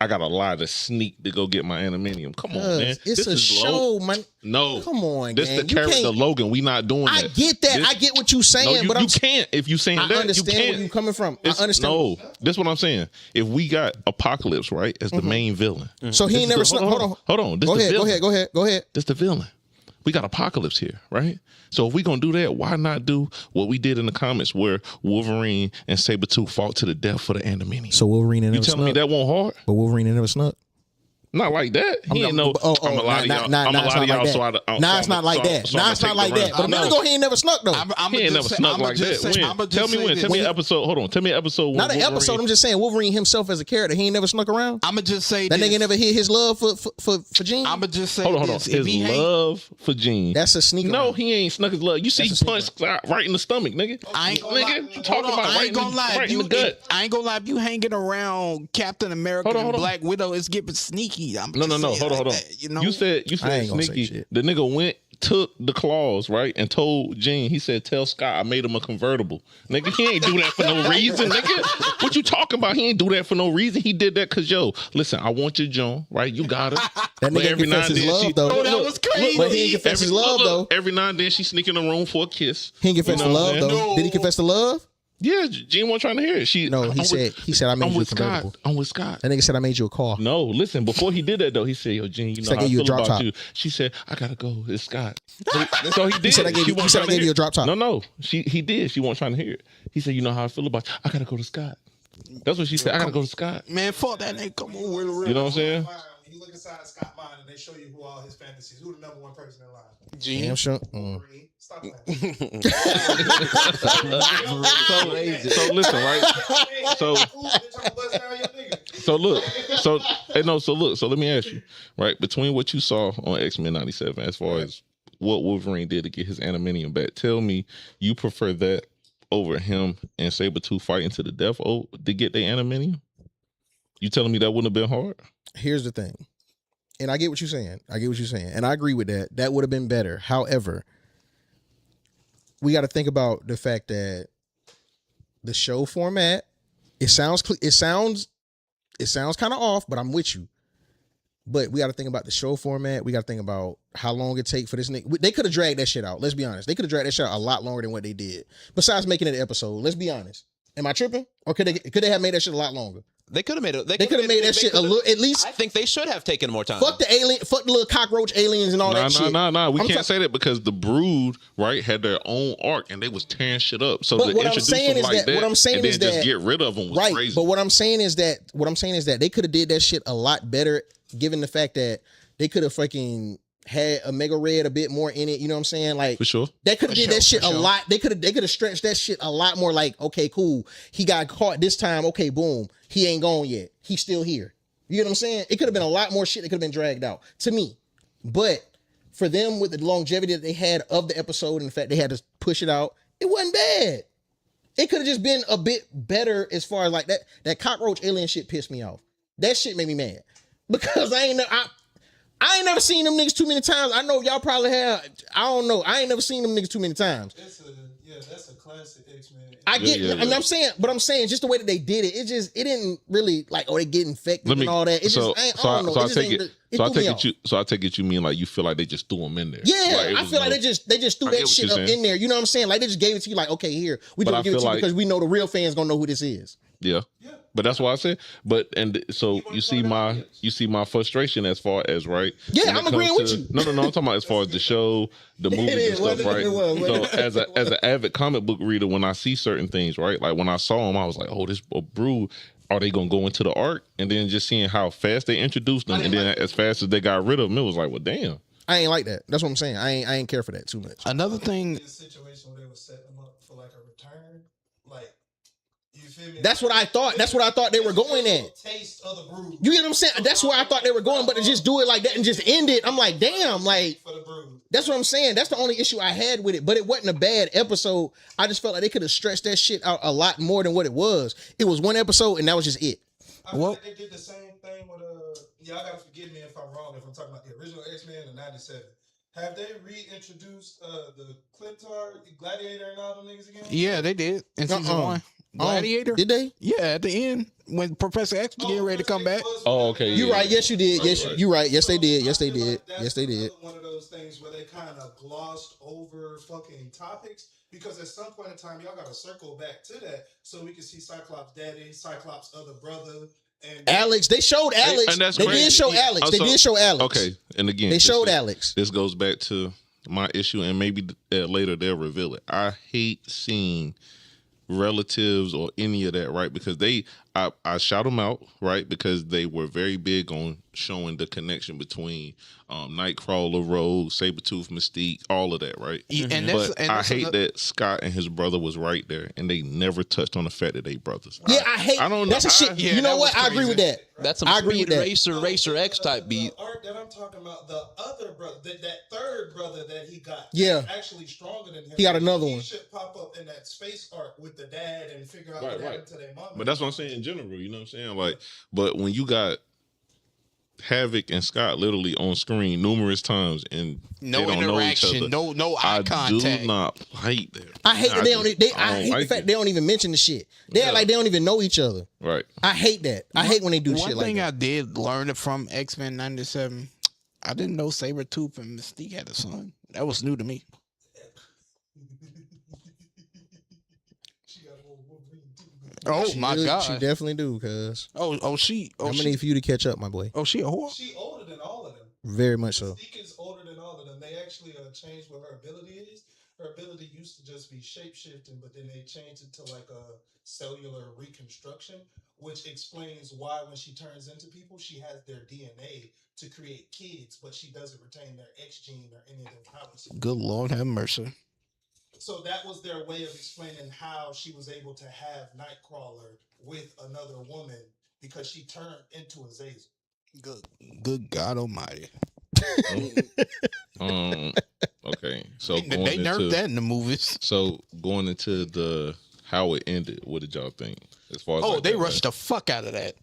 I gotta lie to sneak to go get my animanium. Come on, man. It's This a is show, man. No. Come on, This gang. the You character can't- Logan. We not doing that. I get that. I get what you're saying, No, you, but you can't. If you saying I that, you understand can't. where you're coming from. It's- I understand. No, this is what I'm saying. If we got Apocalypse, right, as the main villain. So he ain't never snuck. Hold on. Hold on. This Go the ahead. villain. Go ahead. This the villain. We got Apocalypse here, right? So if we gonna do that, why not do what we did in the comics where Wolverine and Sabretooth fought to the death for the Animanium? So Wolverine ain't You never telling me snuck. that won't hard? But Wolverine ain't never snuck. Not like that. He ain't know. I'm a lot of y'all. I'm a lot of y'all. So Nah, it's not like that. Nah, it's not like that. But a minute ago, he ain't never snuck though. He ain't never snuck like that. When? Tell me when. Tell me an episode. Hold on. Tell me an episode. When Not an Wolverine- episode. I'm just saying Wolverine himself as a character. He ain't never snuck around. I'ma just say That this. nigga never hid his love for Jean. I'ma just say Hold on. this. His love for Jean. That's a sneak. No, around. he ain't snuck his love. You see, he That's a punched right in the stomach, nigga. I ain't gonna lie. Nigga, you talking Hold on, about I right ain't gonna lie. right in the gut. I ain't gonna lie. If you hanging around Captain America Hold on. and Black Widow, it's getting sneaky. I'm No. just saying Hold on. like that, you know? You said I ain't gonna say sneaky. shit. The nigga went, took the claws, right, and told Jean. He said, "Tell Scott I made him a convertible." Nigga, he ain't do that for no reason, nigga. What you talking about? He ain't do that for no reason. He did that cause yo, listen, I want your John, right? You got her. That But nigga confessed his love though. Oh, that was crazy. But he ain't confess his love though. Every now and then she sneak in the room for a kiss. He ain't confess You the know what love I'm though. saying? No. Did he confess the love? Yeah, Jean wasn't trying to hear it. No, he said I made I'm you a with Scott. convertible. I'm with Scott. That nigga said I made you a car. No, listen. Before he did that though, he said, "Yo, Jean, you know said, how I "I gave you a feel drop about top." you." She said, "I gotta go. It's Scott." So he did. said, "I gave you- She wasn't he said, I trying to gave you hear a drop top." No. He did. She wasn't trying to hear it. He said, "You know how I feel about you. I gotta go to Scott." That's what she said. I gotta go to Scott. Man, fuck that nigga. Come on, we're You know what I'm saying? When you look inside Scott mind and they show you who all his fantasies, who the number one person in line? Damn sure. Wolverine. Stop playing. So listen, right? So look. So let me ask you, right? Between what you saw on X-Men 97, as far as what Wolverine did to get his animanium back, tell me you prefer that over him and Sabretooth fighting to the death to get their animanium? You telling me that wouldn't have been hard? Here's the thing. And I get what you're saying. And I agree with that. That would have been better. However, we got to think about the fact that the show format, it sounds kind of off, but I'm with you. But we got to think about the show format. We got to think about how long it take for this nigga. They could have dragged that shit out. Let's be honest. They could have dragged that shit out a lot longer than what they did. Besides making it an episode. Let's be honest. Am I tripping? Or could they have made that shit a lot longer? They could have made it. They could have made that shit a little, at least. I think they should have taken more time. Fuck the alien, fuck the little cockroach aliens and all that shit. Nah. We I'm can't say that because the Brood, right, had their own arc and they was tearing shit up. So But to what I'm introduce saying them is like that- what I'm saying and is then just that- get rid of them was Right, crazy. but what I'm saying is that they could have did that shit a lot better, given the fact that they could have fucking had Omega Red a bit more in it. You know what I'm saying? Like For sure. they could have did that shit for a sure. lot. They could have stretched that shit a lot more. Like, okay, cool, he got caught this time. Okay, boom, he ain't gone yet. He's still here. You know what I'm saying? It could have been a lot more shit that could have been dragged out to me. But for them, with the longevity that they had of the episode and the fact they had to push it out, it wasn't bad. It could have just been a bit better as far as like that cockroach alien shit pissed me off. That shit made me mad because I ain't never seen them niggas too many times. I know y'all probably have. I don't know. I ain't never seen them niggas too many times. That's a classic X-Men. I get. Yeah. I mean, I'm saying just the way that they did it. It didn't really like. Oh, they get infected and all that. It so, just. I don't know. So I just take ain't- it. it So I threw me take off. it. So I take it. You mean like you feel like they just threw them in there? Yeah, Like, it I was feel like no- they just threw I that get what shit you're up saying. in there. You know what I'm saying? Like they just gave it to you. Like, okay, here we But don't I give it to feel you like- because we know the real fans gonna know who this is. Yeah. But that's why I said. But and so you see my frustration as far as right. Yeah, when it I'm agreeing comes with to- you. No. I'm talking about as far as the show, the movies is. and stuff, What right? it was. So as an avid comic book reader, when I see certain things, right, like when I saw them, I was like, oh, this Brood. Are they gonna go into the arc? And then just seeing how fast they introduced them, and then as fast as they got rid of them, it was like, well, damn. I ain't like that. That's what I'm saying. I ain't care for that too much. Another thing, This situation where they were setting them up for like a return, like You feel me? That's what I thought. That's what I thought they were going at. Taste of the brood. You get what I'm saying? That's where I thought they were going, but to just do it like that and just end it, I'm like, damn, like, For the brood. that's what I'm saying. That's the only issue I had with it, but it wasn't a bad episode. I just felt like they could have stretched that shit out a lot more than what it was. It was one episode, and that was just it. I feel like they did the same thing with y'all gotta forgive me if I'm wrong, if I'm talking about the original X-Men in '97. Have they reintroduced the Cliptar, Gladiator, and all them niggas again? Yeah, they did in season 1. Gladiator. Did they? Yeah, at the end when Professor X was getting ready to come back. Oh, okay. You yeah. right. Yes, you did. Yes, Right. you right. Yes, they did. Yes, I they feel did. like that's Yes, they did. One of those things where they kind of glossed over fucking topics because at some point in time y'all got to circle back to that so we can see Cyclops' daddy, Cyclops' other brother, and Alex. They showed Alex. And that's They crazy. did show Yeah. Alex. They Also- did show Alex. Okay, and again, They this showed is- Alex. This goes back to my issue, and maybe later they'll reveal it. I hate seeing relatives or any of that, right? Because I shout them out, right? Because they were very big on showing the connection between Nightcrawler, Rogue, Sabretooth, Mystique, all of that, right? And But I that's hate that Scott and his brother was right there, and they never touched on the fact that they brothers. Yeah, I hate. I don't That's know. a shit. Yeah, You know that what? was I agree with crazy. that. That's some I agree Speed with that. Racer X type beat. The art that I'm talking about, the other brother, that third brother that he got, Yeah. is actually stronger than him. He got another He one. should pop up in that space art with the dad and figure out Right, what right. happened to their mom. But that's what I'm saying in general, you know what I'm saying? Like, but when you got Havoc and Scott literally on screen numerous times and no they don't know each interaction, other, no eye I contact. do not like that. I hate that they don't. I hate the like fact it. they don't even mention the shit. They act like they don't even know each other. Right. I hate that. I hate when they do One shit like thing that. I did learn it from X-Men '97. I didn't know Sabretooth and Mystique had a son. That was new to me. She got a little Wolverine too. Oh She my do- god. she definitely do. Cause I'm gonna need for you to catch up, my boy. she a whore. She older than all of them. Very much so. Mystique is older than all of them. They actually changed what her ability is. Her ability used to just be shape shifting, but then they changed it to like a cellular reconstruction, which explains why when she turns into people, she has their DNA to create kids, but she doesn't retain their X gene or any of their powers. Good Lord have mercy. So that was their way of explaining how she was able to have Nightcrawler with another woman because she turned into a Zazel. Good God Almighty. Okay. So They nerfed that in the movies. So going into the how it ended, what did y'all think? As far as Oh, like they that, rushed the fuck out of that.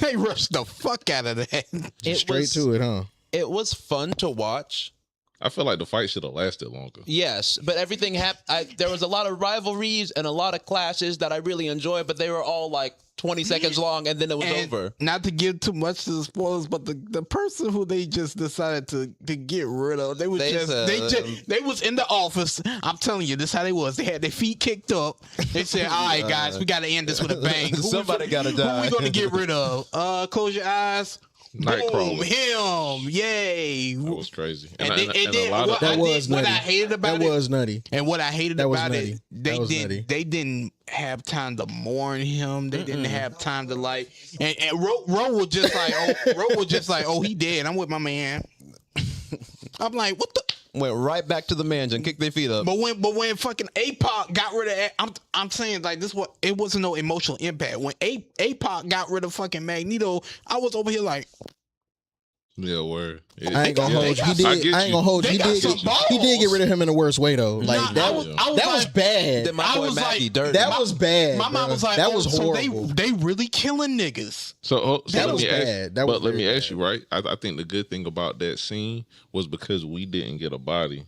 They rushed the fuck out of that. Just straight to it, huh? It was fun to watch. I feel like the fight should have lasted longer. Yes, but everything happened. There was a lot of rivalries and a lot of clashes that I really enjoyed, but they were all like 20 seconds long, and then it was And over. not to give too much to the spoilers, but the person who they just decided to get rid of, they was they was in the office. I'm telling you, this how they was. They had their feet kicked up. They said, "All right, guys, we got to end this with a bang. Somebody gotta Who die." we gonna get rid of? Close your eyes. Boom, Nightcrawler. him, yay! That was crazy. And a lot what of That was what I nutty. hated about That it, was nutty. and what I hated That was about nutty. it, That was nutty. they didn't have time to mourn him. They didn't have time to like. And Ro was just like, oh, he dead. I'm with my man. I'm like, what the? Went right back to the mansion, kicked their feet up. But when fucking APOC got rid of, I'm saying like this, what it wasn't no emotional impact. When APOC got rid of fucking Magneto, I was over here like, yeah, word. I ain't gonna hold you. He did. I get I ain't gonna hold you. They got some He did get balls. rid of him in the worst way though. Like Nah, that I was was like- bad. Then my I boy was Mackie like, dirty. That was bad. my mom bruh. was like, that oh, was horrible. So they really killing niggas. So That let was me ask, bad. That but was let me very ask you, right? I think the good thing about that scene was because we didn't get a body,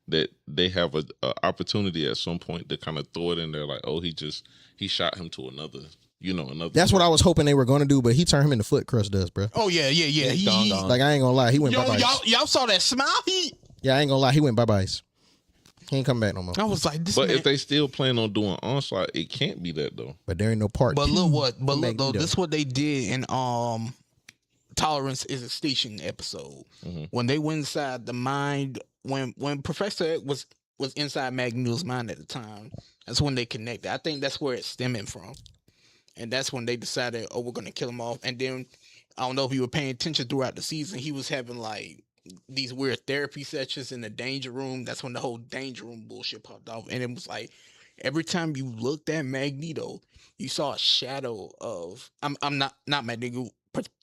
that they have a opportunity at some point to kind of throw it in there, like, oh, he shot him to another. That's what I was hoping they were gonna do, but he turned him into foot crust dust, bro. Oh yeah. He, gone. Like I ain't gonna lie, he went yo, bye bye. y'all saw that smile? Yeah, I ain't gonna lie, he went bye bye. He ain't come back no more. I was like, this But man. if they still plan on doing onslaught, it can't be that though. But there ain't no part. But two look what, for but look though, Magneto. this what they did in Tolerance is a Station episode. When they went inside the mind, when Professor X was inside Magneto's mind at the time, that's when they connected. I think that's where it's stemming from. And that's when they decided, oh, we're gonna kill him off. And then I don't know if you were paying attention throughout the season, he was having like these weird therapy sessions in the danger room. That's when the whole danger room bullshit popped off. And it was like every time you looked at Magneto, you saw a shadow of I'm not Magneto,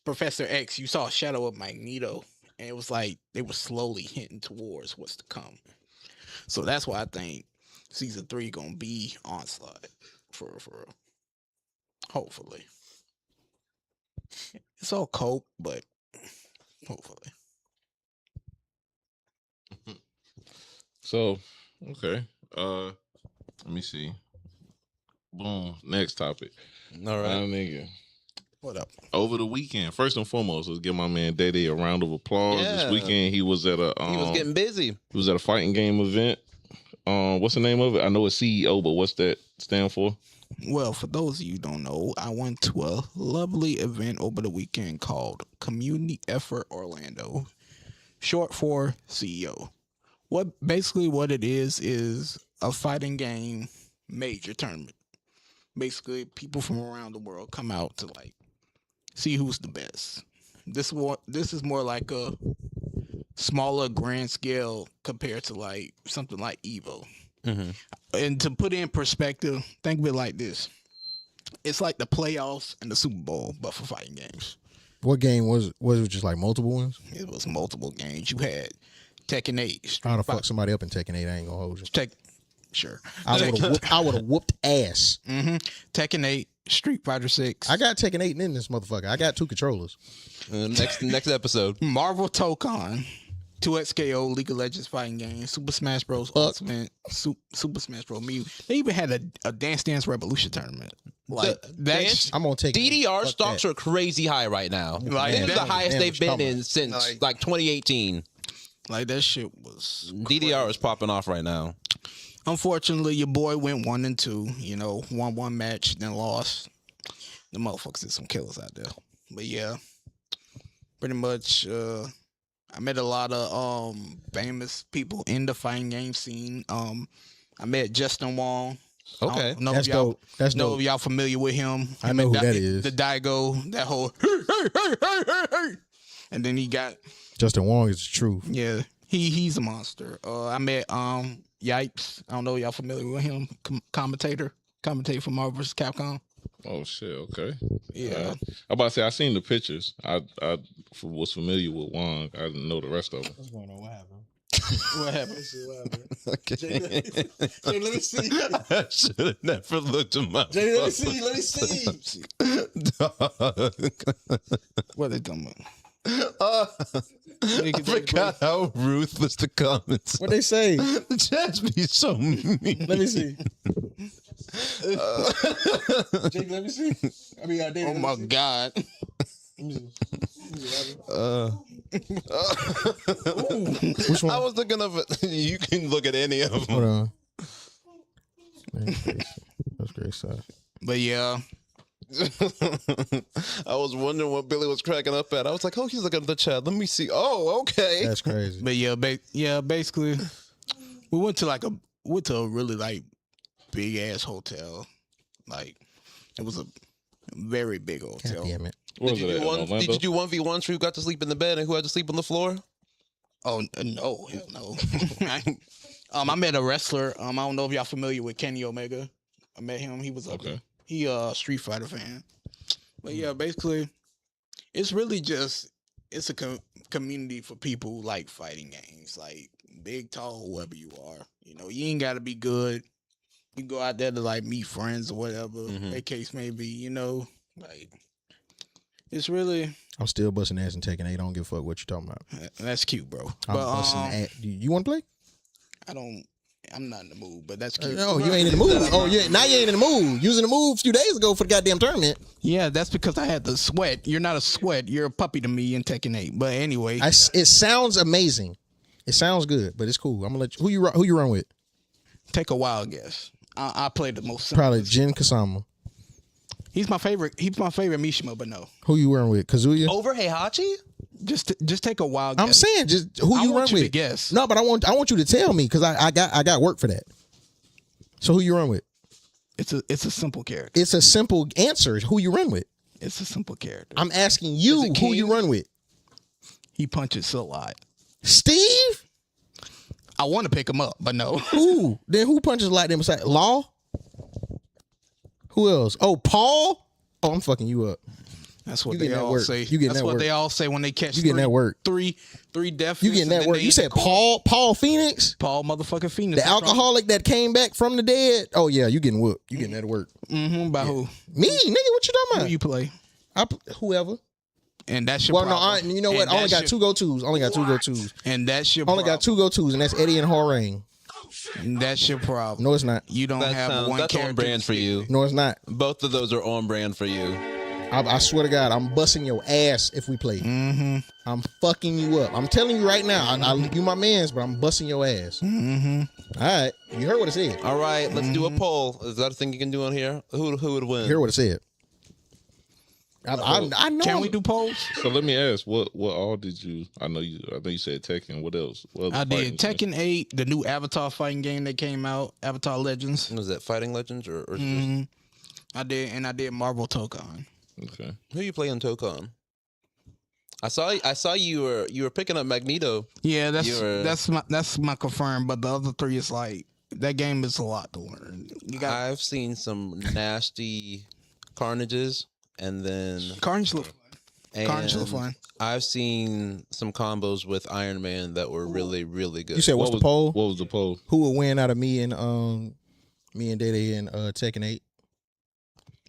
Professor X. You saw a shadow of Magneto, and it was like they were slowly hinting towards what's to come. So that's why I think season 3 gonna be Onslaught for real. Hopefully, it's all cope, but hopefully. So, okay. Let me see. Boom. Next topic. All right. Nigga. What up? Over the weekend, first and foremost, let's give my man Day a round of applause. Yeah. This weekend, he was at a He was getting busy. He was at a fighting game event. What's the name of it? I know it's CEO, but what's that stand for? Well, for those of you who don't know, I went to a lovely event over the weekend called Community Effort Orlando, short for CEO. What it is a fighting game major tournament. Basically, people from around the world come out to like see who's the best. This is more like a smaller grand scale compared to like something like Evo. Mm-hmm. And to put it in perspective, think of it like this: it's like the playoffs and the Super Bowl, but for fighting games. What game was it? Just like multiple ones? It was multiple games. You had Tekken 8. Trying to fuck somebody up in Tekken 8. I ain't gonna hold you. Sure. I would have whooped ass. Mm-hmm. Tekken 8, Street Fighter 6. I got Tekken 8 in this motherfucker. I got 2 controllers. Next episode. Marvel Tokon, 2XKO, League of Legends fighting game, Super Smash Bros. Ultimate, Super Smash Bros. Mew. They even had a Dance Dance Revolution tournament. Like that's I'm gonna take DDR stocks are crazy high right now. Like, this is the highest they've been coming. in since like 2018. like that shit was DDR is popping off right now. Unfortunately, your boy went 1-2. You know, won one match, then lost. The motherfuckers is some killers out there. But yeah, pretty much. I met a lot of famous people in the fighting game scene. I met Justin Wong. Okay, I don't know That's if y'all dope. That's know dope. if y'all familiar with him. I know who that is. The Daigo, that whole hey. And then he got Justin Wong is the truth. yeah, he's a monster. I met Yipes. I don't know if y'all familiar with him. Commentator for Marvel vs. Capcom. Oh shit! Okay. Yeah. I'm about to say I seen the pictures. I was familiar with Wong. I didn't know the rest of them. What's going on? What happened? What happened? What happened? Okay. Jay, let me see. I should have never looked at my Jay, let me see. Let me see. What they talking I forgot how ruthless the comments. What they say? Just be so mean. Let me see. Jake, let me see. I mean, David, Oh my God. Let me see. Which one? I was looking of it. You can look at any of Hold them. on. That's great stuff. But yeah, I was wondering what Billy was cracking up at. I was like, oh, he's looking at the chat. Let me see. Oh, okay. That's crazy. but yeah, basically, we went to a really like big ass hotel. Like it was a very big God hotel. damn it. Where Did was you, it do at? one, Orlando? did you do 1v1s where you got to sleep in the bed and who had to sleep on the floor? Oh no, hell no. I met a wrestler. I don't know if y'all familiar with Kenny Omega. I met him. He was Okay. He a Street Fighter fan. But yeah, basically, it's really just it's a community for people who like fighting games, like big, tall, whoever you are. You know, you ain't got to be good. You go out there to like meet friends or whatever that case may be. You know, like it's really I'm still busting ass and taking 8. I don't give a fuck what you talking about. that's cute, bro. I'm But busting ass. You want to play? I'm not in the mood, but that's cute. Oh, you ain't in the mood. Oh, yeah. Now you ain't in the mood. You was in the mood a few days ago for the goddamn tournament. Yeah, that's because I had the sweat. You're not a sweat. You're a puppy to me in Tekken 8. But anyway, It sounds amazing. It sounds good, but it's cool. I'm gonna let you. Who you run with? take a wild guess. I played the most. Probably simplest. Jin Kasama. He's my favorite. He's my favorite Mishima, but no. Who you run with? Kazuya. Over Heihachi? Just take a wild guess. I'm saying just who I you want run you with. to guess. No, but I want you to tell me because I got work for that. So who you run with? It's a simple character. It's a simple answer. Who you run with? It's a simple character. I'm asking you it who you King? run with. He punches a lot. Steve? I want to pick him up, but no. Who? Then who punches a lot? Them beside Law? Who else? Oh, Paul. Oh, I'm fucking you up. That's what You they getting that all work. say. You getting That's that what work. they all say when they catch You getting that work. three death. You getting that work. You said Paul Phoenix? Paul motherfucking Phoenix. The alcoholic that came back from the dead? Oh, yeah, you getting whooped. You getting that work. Mm-hmm. By who? Me, nigga, what you talking Who about? you play? whoever. And that's your problem. No, you know what? I only got two go-tos. And that's your Only problem. got two go-tos, and that's Eddie and Horang. And that's your problem. No, it's not. You don't have one that's character. on brand for you. No, it's not. Both of those are on brand for you. I swear to God, I'm busting your ass if we play. Mm-hmm. I'm fucking you up. I'm telling you right now. You my mans, but I'm busting your ass. Mm-hmm. All right. You heard what I said. All right, let's do a poll. Is that a thing you can do on here? Who would win? You heard what I said. I know. Can we do polls? So let me ask, what all did you? I know you said Tekken. What else? What I other did fighting Tekken 8, the new Avatar fighting game that came out, Avatar Legends. Was that Fighting Legends or Mm-hmm. I did Marvel Tokon. Okay. who you play on Tokon? I saw you were picking up Magneto. Yeah, that's my confirm. But the other three is like that game is a lot to learn. I've seen some nasty Carnages, and then Carnage look fun. I've seen some combos with Iron Man that were really, really good. You said what's the poll? What was the poll? Who would win out of me and Dede and Tekken 8?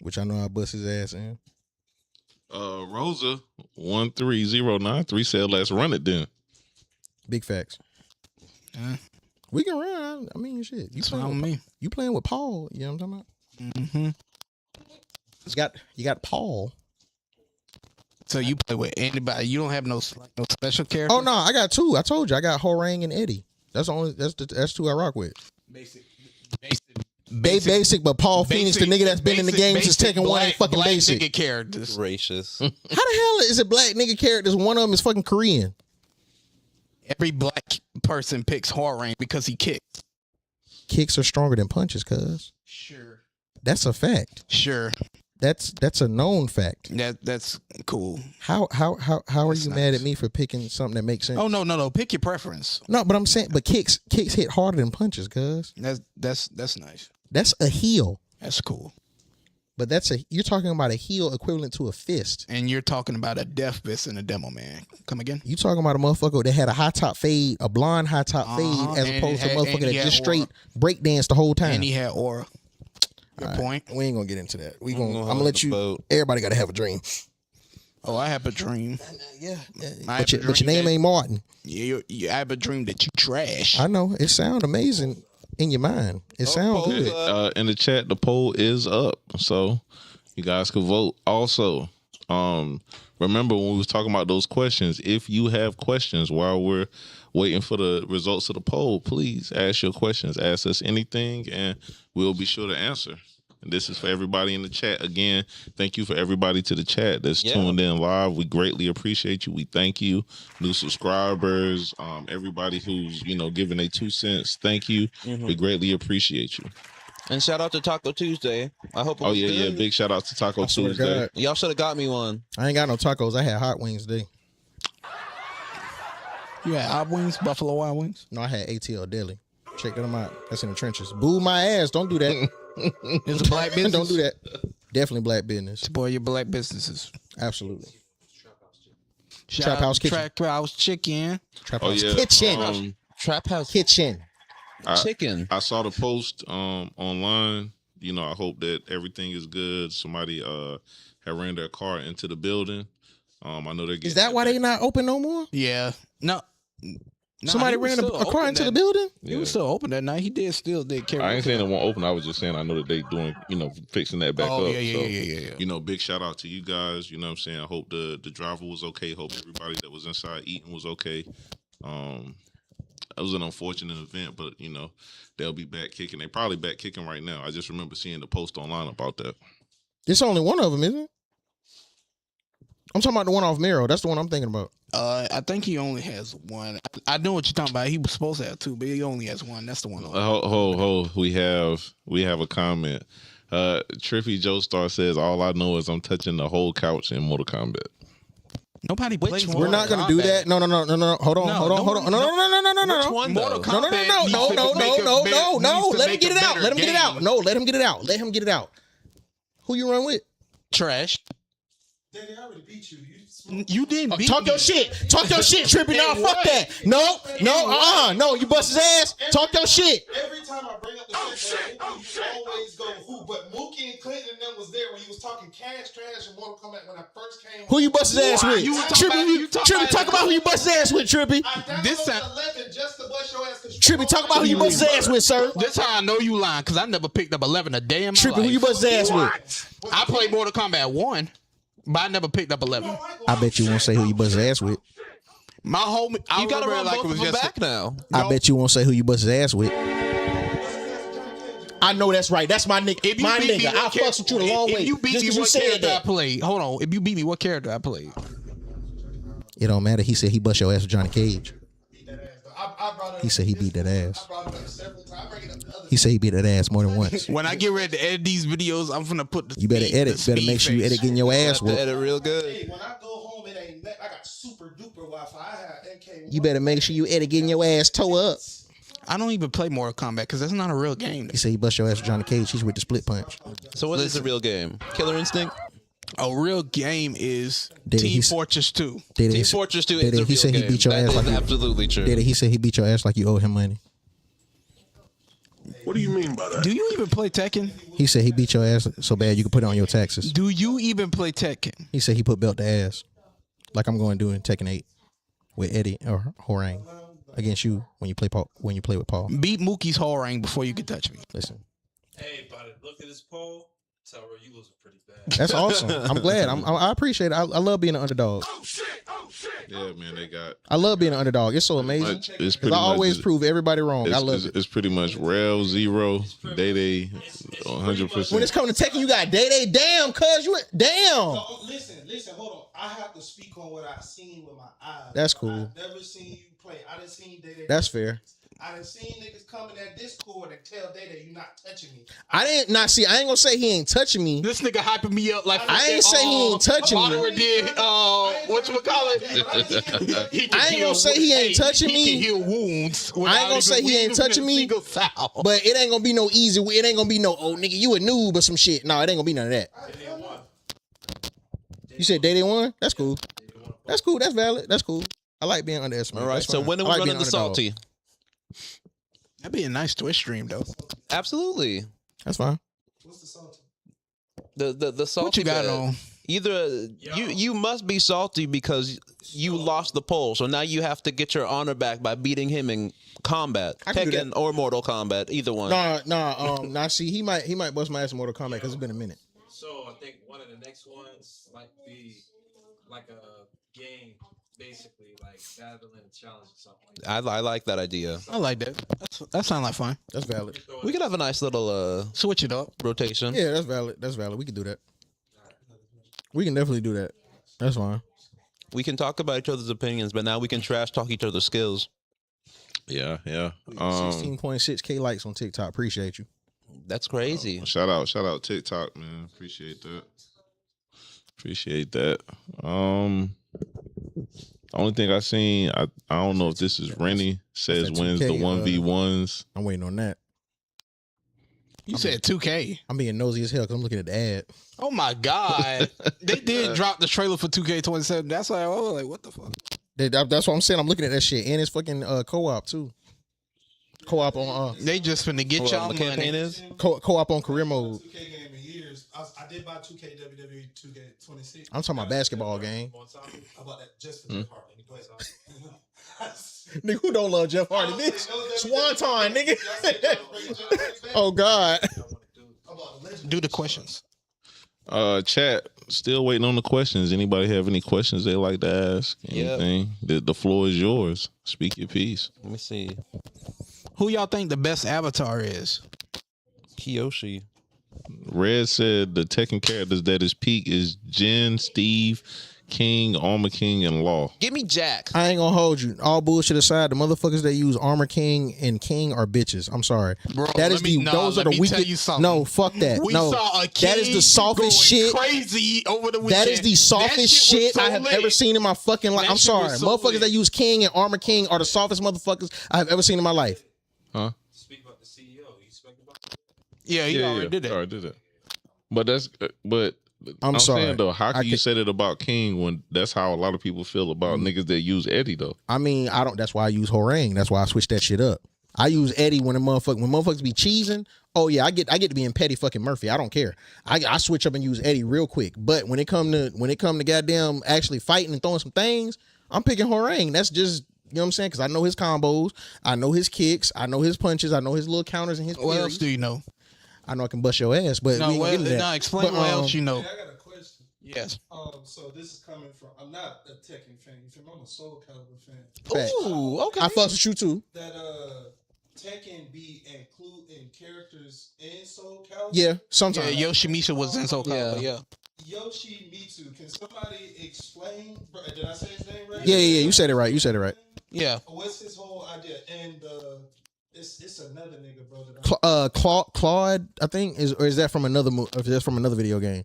Which I know I bust his ass in. Rosa 13093 said, "Let's run it then." Big facts. We can run. I mean, shit. That's fine with me. You playing with Paul? You know what I'm talking about? Mm-hmm. You got Paul. So you play with anybody? You don't have no special character? Oh no, I got two. I told you, I got Horang and Eddie. That's two I rock with. Basic, but Paul Phoenix, the nigga that's been in the game since Tekken 1, ain't fucking basic. Nigga characters. Gracious. How the hell is it black nigga characters? One of them is fucking Korean. Every black person picks Horang because he kicks. Kicks are stronger than punches, cuz. Sure. That's a fact. Sure. That's a known fact. That's cool. How are you nice. mad at me for picking something that makes sense? Oh no. Pick your preference. No, but I'm saying, but kicks hit harder than punches, cuz. That's nice. That's a heel. That's cool. But you're talking about a heel equivalent to a fist. And you're talking about a death fist and a demo man. Come again? You talking about a motherfucker that had a high top fade, a blonde high top fade, as opposed to a motherfucker that just straight break danced the whole time. And he had aura. Good point. We ain't gonna get into that. I'm gonna let you. Everybody gotta have a dream. Oh, I have a dream. Yeah. But your name ain't Martin. Yeah, I have a dream that you trash. I know. It sound amazing in your mind. It sounds good. In the chat, the poll is up, so you guys can vote. Also, remember when we was talking about those questions, if you have questions while we're waiting for the results of the poll, please ask your questions. Ask us anything, and we'll be sure to answer. And this is for everybody in the chat. Again, thank you for everybody to the chat that's tuned in live. We greatly appreciate you. We thank you. New subscribers, everybody who's, giving their 2 cents. Thank you. Mm-hmm. We greatly appreciate you. And shout out to Taco Tuesday. I hope it Oh, was yeah, good. yeah. Big shout out to Taco Tuesday. Y'all should have got me one. I ain't got no tacos. I had hot wings today. You had Hot Wings, Buffalo Wild Wings? No, I had ATL Deli. Check them out. That's in the trenches. Boo my ass. Don't do that. It's a black business. Don't do that. Definitely black business. Support your black businesses. Absolutely. Trap House Kitchen. Trap House Chicken. Trap House Kitchen. Trap House Kitchen. Chicken. I saw the post online. I hope that everything is good. Somebody had ran their car into the building. I know they're getting. Is that why they not open no more? Yeah. No. Somebody ran a car into the building? He was still open that night. He still did carry. I ain't saying it won't open. I was just saying I know that they doing, fixing that back up. Yeah. Big shout out to you guys. You know what I'm saying? I hope the driver was okay. Hope everybody that was inside eating was okay. It was an unfortunate event, but they'll be back kicking. They probably back kicking right now. I just remember seeing the post online about that. It's only one of them, isn't it? I'm talking about the one off Miro. That's the one I'm thinking about. I think he only has one. I know what you're talking about. He was supposed to have two, but he only has one. That's the one. We have a comment. Trippy Joestar says, "All I know is I'm touching the whole couch in Mortal Kombat." Nobody plays. We're not gonna do that. No. Hold on. No. Which one? Mortal Kombat. No. Let him get it out. No, let him get it out. Who you run with? Trash. Daddy, I already beat you. You didn't beat Talk me. your shit. Talk your shit, Trippy. No, fuck that. No. No, you bust his ass. Talk your shit. Every time I bring up the fact that Mookie, you always go who, but Mookie and Clinton and them was there when you was talking cash trash and Mortal Kombat when I first came. Who you bust his ass with? You Trippy, talk about who you bust his ass with, Trippy. I downloaded This time- 11 just to bust your ass. Trippy, talk about who you bust his ass with, sir. This how I know you lying, because I never picked up 11 a day in my Trippy, life. who you bust his ass with? I played Mortal Kombat 1, but I never picked up 11. I bet you won't say who you bust his ass with. My homie, I You gotta remember run like both it was of them just back now. I bet you won't say who you bust his ass with. I know that's right. That's my nigga. If you My beat me, nigga. I what fucks with you the long if way. you beat Just me, 'cause you what said character I that. played? Hold on. If you beat me, what character I played? It don't matter. He said he bust your ass with Johnny Cage. I brought it He said he beat that ass. I brought it up several times. I bring it up to others. He said he beat that ass more than once. When I get ready to edit these videos, I'm finna put the You better speed- edit. the Better speed make sure you face. edit getting your ass Have to whooped. edit real good. Hey, when I go home, it ain't net. I got super duper Wi-Fi. I have NK. You better make sure you edit getting your ass toe up. I don't even play Mortal Kombat because that's not a real game. He said he bust your ass with Johnny Cage. He's with the split punch. So what is the real game? Killer Instinct? A real game is Did Team he's- Fortress 2. Team Fortress 2 is the real he said game. he beat your That ass is like you. absolutely true. He said he beat your ass like you owe him money. What do you mean by that? Do you even play Tekken? He said he beat your ass so bad you could put it on your taxes. Do you even play Tekken? He said he put belt to ass, like I'm going to do in Tekken 8 with Eddie or Horang against you when you play with Paul. Beat Mookie's Horang before you can touch me. Listen, Hey, by the look at this poll, tell her you losing pretty bad. that's awesome. I'm glad. I appreciate it. I love being an underdog. Yeah, man, they got. I love being an underdog. It's so amazing. It's Because pretty I always much, prove everybody wrong. I love it. It's pretty much Rail, Zero, Day, 100%. When it's coming to Tekken, you got Day. Damn, cuz you damn. So, listen, hold on. I have to speak on what I've seen with my eyes. That's cool. I've never seen you play. I done seen Day. That's fair. I done seen niggas come in that Discord and tell Day you not touching me. I ain't gonna say he ain't touching me. This nigga hyping me up like I ain't say he ain't touching me. Moderate did whatchamacallit? He can I ain't heal- gonna say he ain't touching He me. can heal wounds. I ain't gonna say he ain't touching me. But it ain't gonna be no easy. It ain't gonna be no, oh nigga, you a noob or some shit. No, it ain't gonna be none of that. You said Day 1? That's cool. That's cool. That's valid. That's cool. I like being underestimated. All right, That's so fine. when are I we like running being the underdog. salty? That'd be a nice Twitch stream though. Absolutely. That's fine. What's the salty? The salty. What you got bed. on? Either you must be salty because you lost the poll, so now you have to get your honor back by beating him in combat, I can do Tekken or Mortal Kombat, either one. Nah. See, he might bust my ass in Mortal Kombat because it's been a minute. So I think one of the next ones might be like a game, basically, like battling challenge or something like that. I like that idea. I like that. That sounds like fun. That's valid. We could have a nice little Switch it up. rotation. Yeah, that's valid. That's valid. We can do that. We can definitely do that. That's fine. We can talk about each other's opinions, but now we can trash talk each other's skills. Yeah. 16.6K likes on TikTok. Appreciate you. That's crazy. Shout out TikTok, man. Appreciate that. Only thing I seen, I don't know if this is Rennie says That's that wins the 2K, 1v1s. I'm waiting on that. You said 2K. I'm being nosy as hell because I'm looking at the ad. Oh my god. They did drop the trailer for 2K27. That's why I was like, what the fuck? That's what I'm saying. I'm looking at that shit. And it's fucking co-op too. Co-op on They just finna get What y'all the campaign money. is? co-op on career mode. 2K game in years. I did buy 2K WWE 2K26. I'm talking about basketball game. I bought that just for Jeff Hardy. Go ahead. Nigga, who don't love Jeff Hardy, bitch? Swanton, nigga. Oh God. Do the questions. Chat, still waiting on the questions. Anybody have any questions they like to ask? Yep. Anything? The floor is yours. Speak your piece. Let me see. Who y'all think the best avatar is? Kiyoshi. Red said the Tekken characters that is peak is Jin, Steve, King, Armor King, and Law. Give me Jack. I ain't gonna hold you. All bullshit aside, the motherfuckers that use Armor King and King are bitches. I'm sorry. Bro, That is those are the tell weakest. you something. No, fuck that. We no, saw a that is the king softest going shit. crazy over the weekend. That is the That softest shit was shit so I have lit. ever seen in my fucking life. That I'm shit sorry. was so Motherfuckers lit. that use King and Armor King are the softest motherfuckers I have ever seen in my life. Huh? Speak about the CEO. You speak about Yeah, he already did that. Already did it. But I'm sorry. saying though, how can you say that about King when that's how a lot of people feel about niggas that use Eddie though? I mean, I don't. That's why I use Horang. That's why I switch that shit up. I use Eddie when motherfuckers be cheesing. Oh yeah, I get to be in petty fucking Murphy. I don't care. I switch up and use Eddie real quick. But when it come to goddamn actually fighting and throwing some things, I'm picking Horang. That's just, you know what I'm saying? Because I know his combos, I know his kicks, I know his punches, I know his little counters and his. What else do you know? I know I can bust your ass, but No, we ain't gonna get into that. explain But, what else you know. Hey, I got a question. Yes. So this is coming from. I'm not a Tekken fan. You feel me? I'm a Soul Calibur fan. Facts. Ooh, okay. I fucks with you too. That Tekken be including characters in Soul Calibur. Yeah, Yeah, sometimes. Yoshimitsu was in Soul Calibur. Yeah. Yoshimitsu. Can somebody explain? Did I say his name right? Yeah. You said it right. Yeah. What's his whole idea? And it's another nigga, bro. That Claude, I think, is that from another if that's from another video game?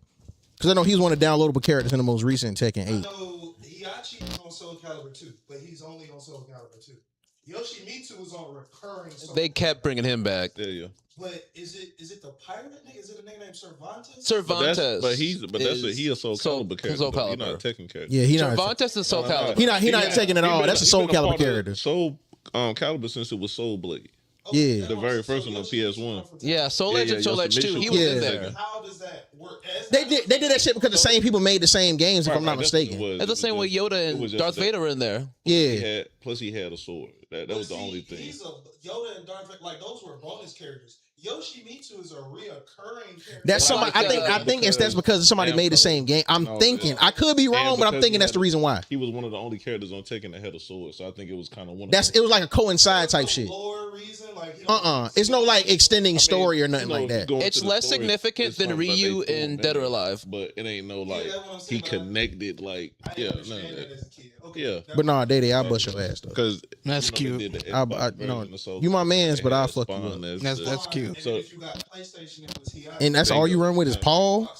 Because I know he's one of the downloadable characters in the most recent Tekken 8. I know Hiachi is on Soul Calibur 2, but he's only on Soul Calibur 2. Yoshimitsu is on recurring Soul They kept bringing him back. There you go. But is it the pirate nigga? Is it a nigga named Cervantes? Cervantes. He a Soul Calibur character. Soul He's Calibur. not a Tekken character. Yeah, he not. Cervantes is Soul Calibur. He not taking it all. That's a Soul Calibur character. Soul Calibur since it was Soul Blade. Yeah. The very first one on PS1. Yeah, Soul Edge and Soul Edge 2. He was in there. How does that work? They did that shit because the same people made the same games, if I'm not mistaken. It's the same way Yoda and Darth Vader were in there. Yeah. Plus he had a sword. That was the only thing. Yoda and Darth Vader, like those were bonus characters. Yoshimitsu is a reoccurring character. That's somebody. I think that's because somebody made the same game. I'm thinking. I could be wrong, but I'm thinking that's the reason why. He was one of the only characters on Tekken that had a sword, so I think it was kind of one. It was like a coincide type shit. It's no like extending story or nothing like that. It's less significant than Ryu in Dead or Alive. But it ain't no like he connected like yeah. But no, Day, I'll bust your ass though. Because that's cute. You my man's, but I'll fuck you up. That's cute. So if you got PlayStation, it was Hiachi. And that's all you run with is Paul?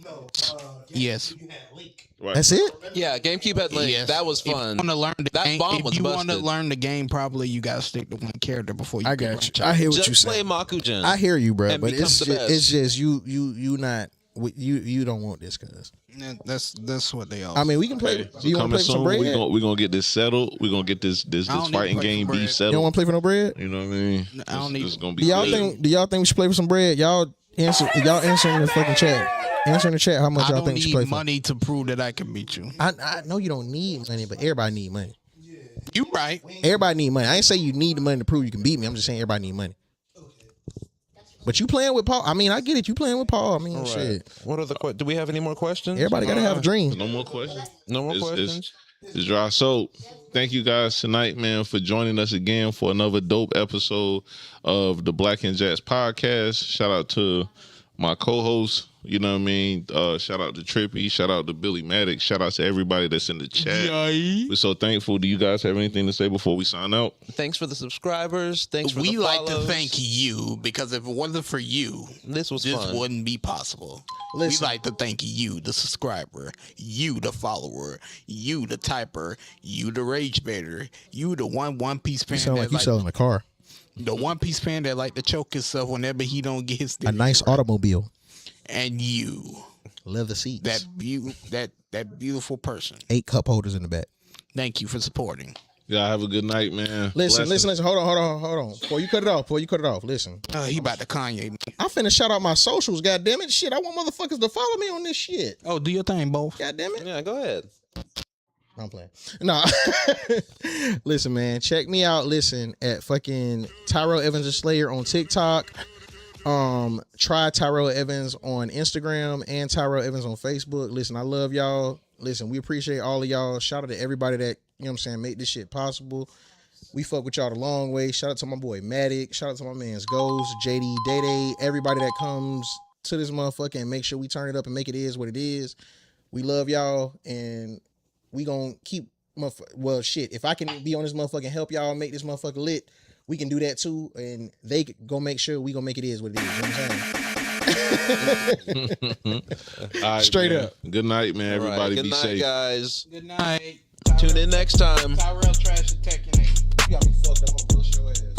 No. Yes. You had Link. Right. That's it? Yeah, GameCube had Link. Yes. That was fun. If you want to learn the That game, bomb was if you want to busted. learn the game, probably you gotta stick to one character before you. I got you. I hear what you Just play say. Makujin. I hear you, bro. and But become it's the just, best. it's just you not you don't want this, cuz. That's what they are. I mean, we can play. Do you want to play for some bread? We're gonna get this settled. We're gonna get this I don't need fighting to play game for be bread. You settled. don't want to play for no bread? You know what I mean? I don't need- It's gonna be Do y'all good. think we should play for some bread? Y'all answer in the fucking chat. Answer in the chat how much I y'all don't think we should play need for. money to prove that I can beat you. I know you don't need money, but everybody need money. You right. Everybody need money. I ain't say you need the money to prove you can beat me. I'm just saying everybody need money. But you playing with Paul. I mean, I get it. You playing with Paul. I mean, shit. What are the do we have any more questions? Everybody gotta have a dream. No more questions. No more It's- questions. It's dry. So, thank you guys tonight, man, for joining us again for another dope episode of the Black and Jacks podcast. Shout out to my co-host, you know what I mean? Shout out to Trippy. Shout out to Billy Maddox. Shout out to everybody that's in the chat. We're so thankful. Do you guys have anything to say before we sign out? Thanks for the subscribers. Thanks for We the like to follows. thank you because if it wasn't for you, This was this fun. wouldn't be possible. Listen. We like to thank you, the subscriber, you, the follower, you, the typer, you, the rage baiter, you, the one Piece fan You sound that like you selling a car. the One Piece fan that like to choke himself whenever he don't get his A nice automobile. and you, Leather seats. that beautiful person. 8 cup holders in the back. Thank you for supporting. Y'all have a good night, man. Listen. Blessings. Hold on. Before you cut it off, listen. He about to Kanye me. I'm finna shout out my socials, goddammit. Shit, I want motherfuckers to follow me on this shit. Oh, do your thing, both. Goddammit. Yeah, go ahead. I'm playing. No. Listen, man. Check me out. Listen at fucking Tyrell Evans the Slayer on TikTok. Try Tyrell Evans on Instagram and Tyrell Evans on Facebook. Listen, I love y'all. Listen, we appreciate all of y'all. Shout out to everybody that, you know what I'm saying, make this shit possible. We fuck with y'all the long way. Shout out to my boy Matic. Shout out to my man's Ghost, JD, Day, everybody that comes to this motherfucker and make sure we turn it up and make it is what it is. We love y'all and we gonna keep well shit. If I can be on this motherfucker and help y'all make this motherfucker lit, we can do that too. And they go make sure we gonna make it is what it is. You know what I'm saying? All right, Straight man. up. Good night, man. All right, Everybody good be night, safe. guys. Good night. Tune in next time. Tyrell Trash and Tekken 8. You got me fucked up. I'm gonna push your ass.